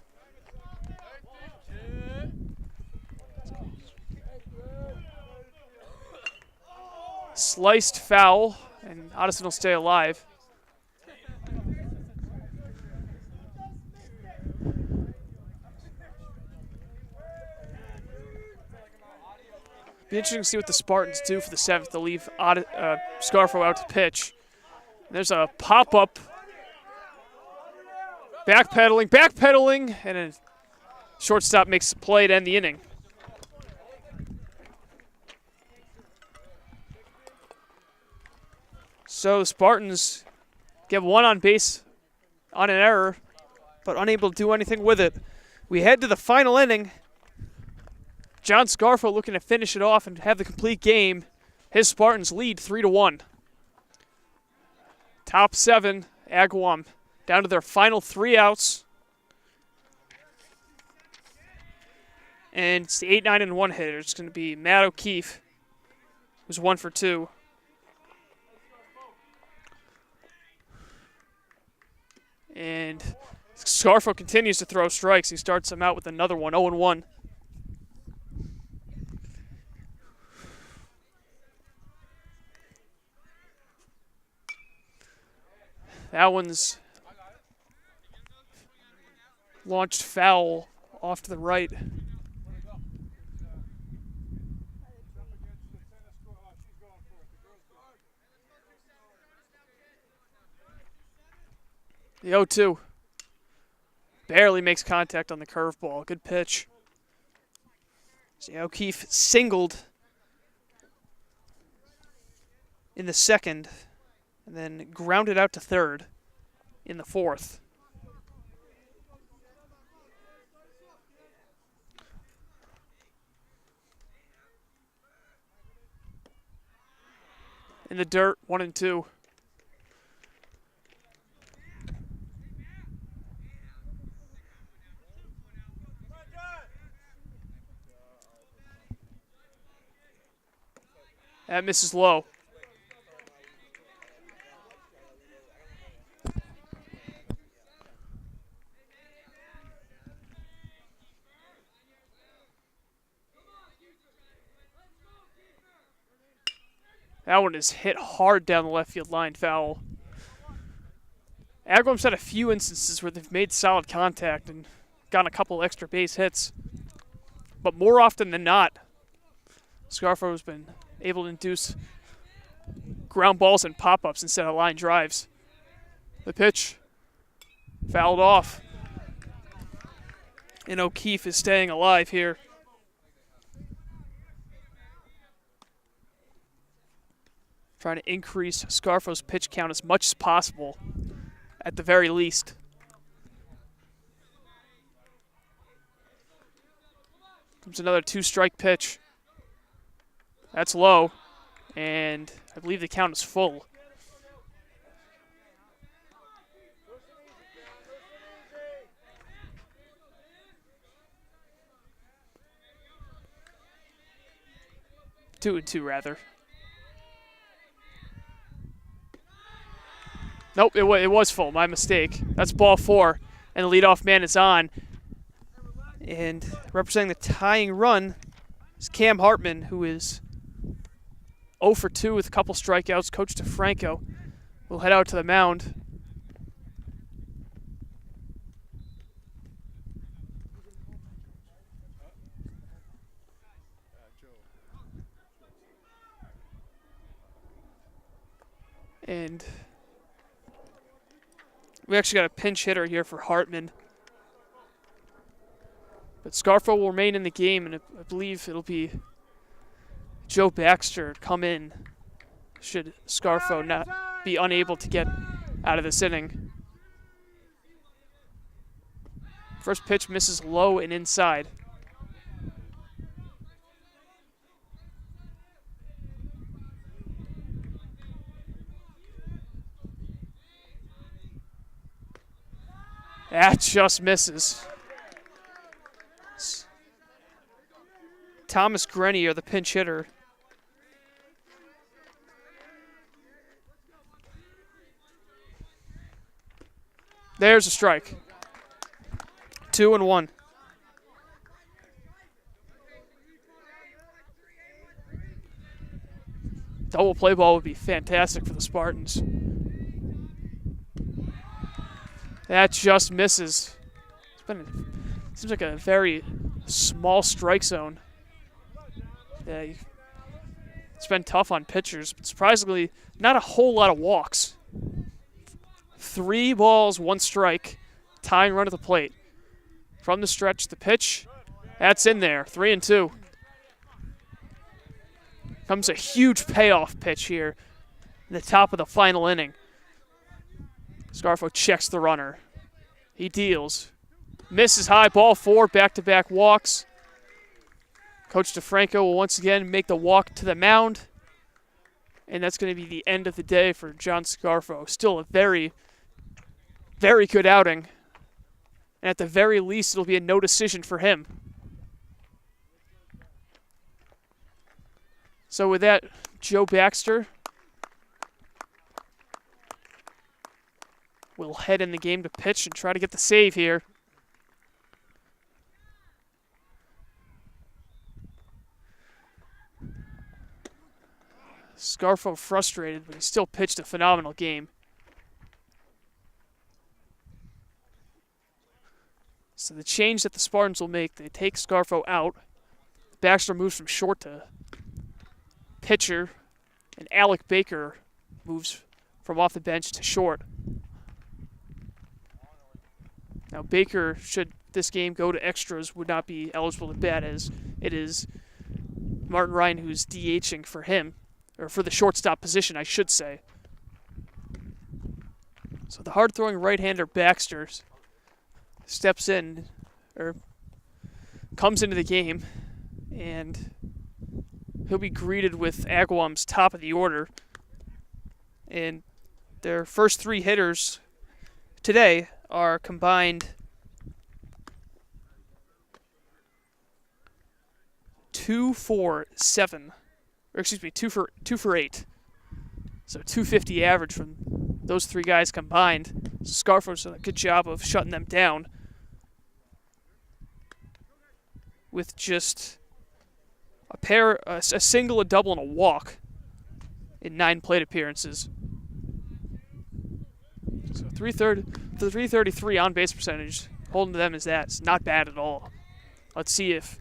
Sliced foul, and Odison will stay alive. Be interesting to see what the Spartans do for the seventh. They'll leave Scarfo out to pitch. And there's a pop-up. Backpedaling, and a shortstop makes a play to end the inning. So the Spartans get one on base on an error, but unable to do anything with it. We head to the final inning. John Scarfo looking to finish it off and have the complete game. His Spartans lead 3-1. Top 7, Agawam, down to their final 3 outs. And it's the 8-9-1 hitter. It's going to be Matt O'Keefe, who's 1 for 2. And Scarfo continues to throw strikes. He starts him out with another one, 0-1. That one's launched foul off to the right. The 0-2 barely makes contact on the curveball. Good pitch. See, O'Keefe singled in the second and then grounded out to third in the fourth. In the dirt, 1-2. That misses low. That one is hit hard down the left field line, foul. Agawam's had a few instances where they've made solid contact and gotten a couple extra base hits. But more often than not, Scarfo's been able to induce ground balls and pop-ups instead of line drives. The pitch fouled off. And O'Keefe is staying alive here. Trying to increase Scarfo's pitch count as much as possible, at the very least. Comes another 2-strike pitch. That's low, and I believe the count is full. 2-2 rather. Nope, it was full. My mistake. That's ball 4, and the leadoff man is on. And representing the tying run is Cam Hartman, who is 0 for 2 with a couple strikeouts. Coach DeFranco will head out to the mound. And we actually got a pinch hitter here for Hartman. But Scarfo will remain in the game, and I believe it'll be Joe Baxter come in should Scarfo not be unable to get out of this inning. First pitch misses low and inside. That just misses. Thomas Grenier, the pinch hitter. There's a strike. 2-1. Double play ball would be fantastic for the Spartans. That just misses. Seems like a very small strike zone. Yeah, it's been tough on pitchers, but surprisingly, not a whole lot of walks. 3 balls, 1 strike, tying run at the plate. From the stretch, the pitch, that's in there, 3-2. Comes a huge payoff pitch here in the top of the final inning. Scarfo checks the runner. He deals. Misses high, ball 4, back-to-back walks. Coach DeFranco will once again make the walk to the mound. And that's going to be the end of the day for John Scarfo. Still a very, very good outing. And at the very least, it'll be a no decision for him. So with that, Joe Baxter will head in the game to pitch and try to get the save here. Scarfo frustrated, but he still pitched a phenomenal game. So the change that the Spartans will make, they take Scarfo out. Baxter moves from short to pitcher, and Alec Baker moves from off the bench to short. Now Baker, should this game go to extras, would not be eligible to bat, as it is Martin Ryan who's DHing for him, or for the shortstop position, I should say. So the hard-throwing right-hander Baxter steps in, or comes into the game, and he'll be greeted with Agawam's top of the order. And their first 3 hitters today are combined 2 for 8. So 250 average from those 3 guys combined. Scarfo's done a good job of shutting them down with just a single, a double, and a walk in 9 plate appearances. So 333 on base percentage, holding to them as that. It's not bad at all. Let's see if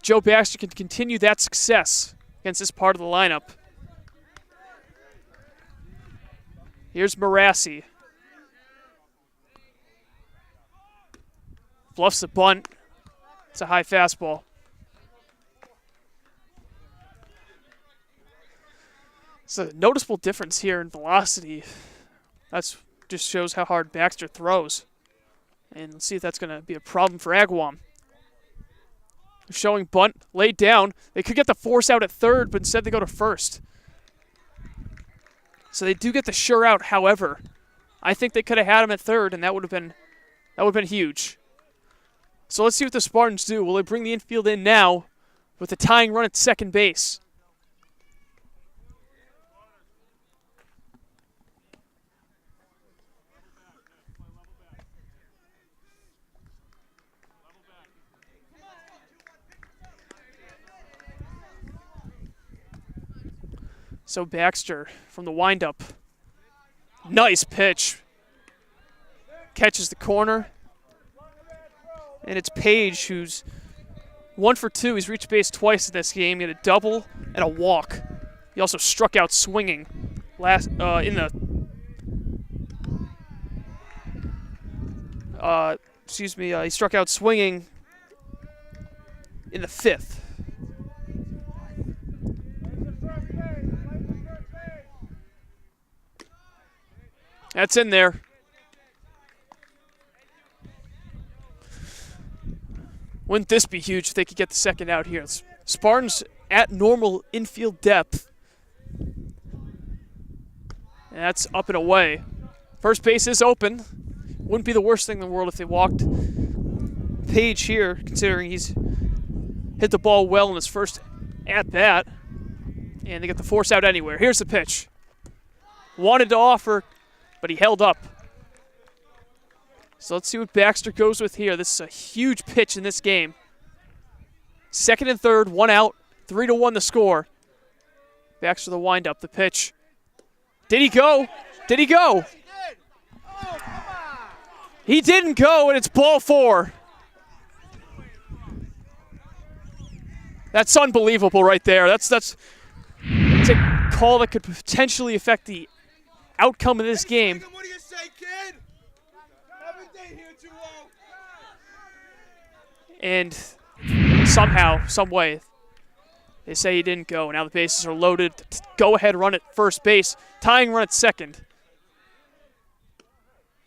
Joe Baxter can continue that success against this part of the lineup. Here's Marassi. Bluffs the bunt. It's a high fastball. It's a noticeable difference here in velocity. That's just shows how hard Baxter throws. And let's see if that's going to be a problem for Agawam. Showing bunt, laid down. They could get the force out at third, but instead they go to first. So they do get the sure out. However, I think they could have had him at third, and that would have been huge. So let's see what the Spartans do. Will they bring the infield in now with the tying run at second base? So Baxter from the windup. Nice pitch. Catches the corner. And it's Page who's 1 for 2. He's reached base twice in this game. He had a double and a walk. He also struck out swinging he struck out swinging in the 5th. That's in there. Wouldn't this be huge if they could get the second out here? Spartans at normal infield depth. And that's up and away. First base is open. Wouldn't be the worst thing in the world if they walked Page here, considering he's hit the ball well in his first at-bat. And they get the force out anywhere. Here's the pitch. Wanted to offer, but he held up. So let's see what Baxter goes with here. This is a huge pitch in this game. 2nd and 3rd, 1 out, 3-1 the score. Baxter the windup, the pitch. Did he go? Did he go? He didn't go, and it's ball 4. That's unbelievable right there. That's a call that could potentially affect the outcome of this game. What do you say, kid? Haven't they here too long? And somehow, some way, they say he didn't go. Now the bases are loaded. Go-ahead run at first base. Tying run at second.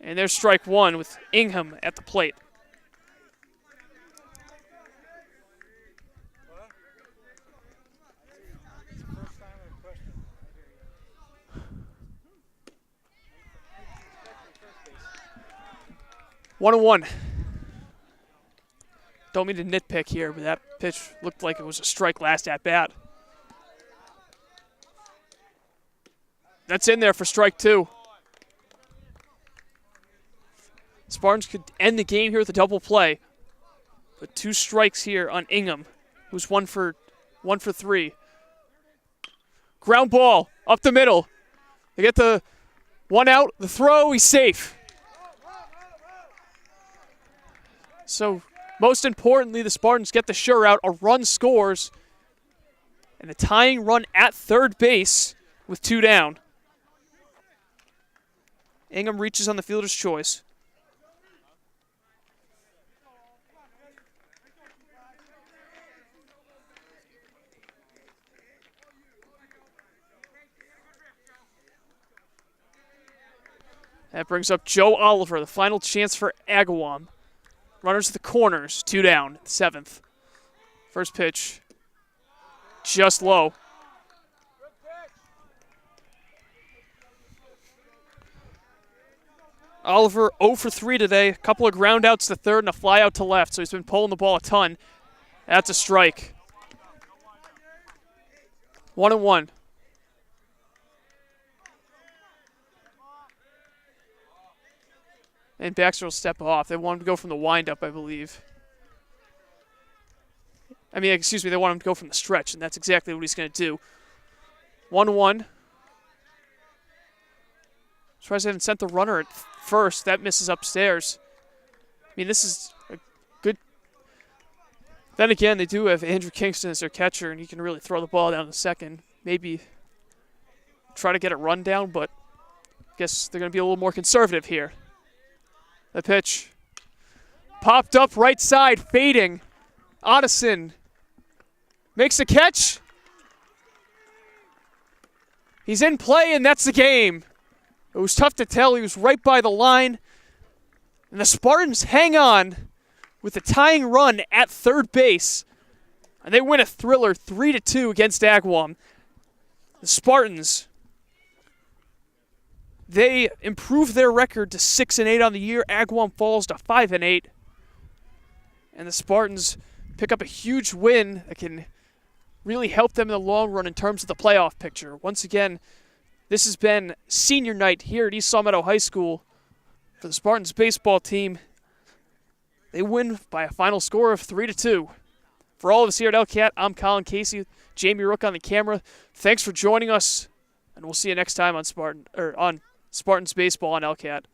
And there's strike 1 with Ingham at the plate. One and 1. Don't mean to nitpick here, but that pitch looked like it was a strike last at bat. That's in there for strike 2. Spartans could end the game here with a double play. But 2 strikes here on Ingham, who's 1 for 3. Ground ball up the middle. They get the 1 out, the throw, he's safe. So, most importantly, the Spartans get the sure out. A run scores. And the tying run at third base with 2 down. Ingham reaches on the fielder's choice. That brings up Joe Oliver, the final chance for Agawam. Runners at the corners, 2 down, 7th. First pitch, just low. Oliver 0 for 3 today. A couple of ground outs to third and a fly out to left, so he's been pulling the ball a ton. That's a strike. 1 and 1. And Baxter will step off. They want him to go from the windup, I believe. They want him to go from the stretch, and that's exactly what he's going to do. 1-1. Surprised they haven't sent the runner at first. That misses upstairs. This is a good... Then again, they do have Andrew Kingston as their catcher, and he can really throw the ball down to second. Maybe try to get a run down, but I guess they're going to be a little more conservative here. The pitch. Popped up right side, fading. Otteson makes the catch. He's in play, and that's the game. It was tough to tell. He was right by the line. And the Spartans hang on with the tying run at third base. And they win a thriller 3-2 against Agawam. The Spartans, they improve their record to 6-8 on the year. Agawam falls to 5-8. And the Spartans pick up a huge win that can really help them in the long run in terms of the playoff picture. Once again, this has been senior night here at East Salmetto High School for the Spartans baseball team. They win by a final score of 3-2. For all of us here at LCAT, I'm Colin Casey, Jamie Rook on the camera. Thanks for joining us And we'll see you next time on Spartans Baseball on LCAT.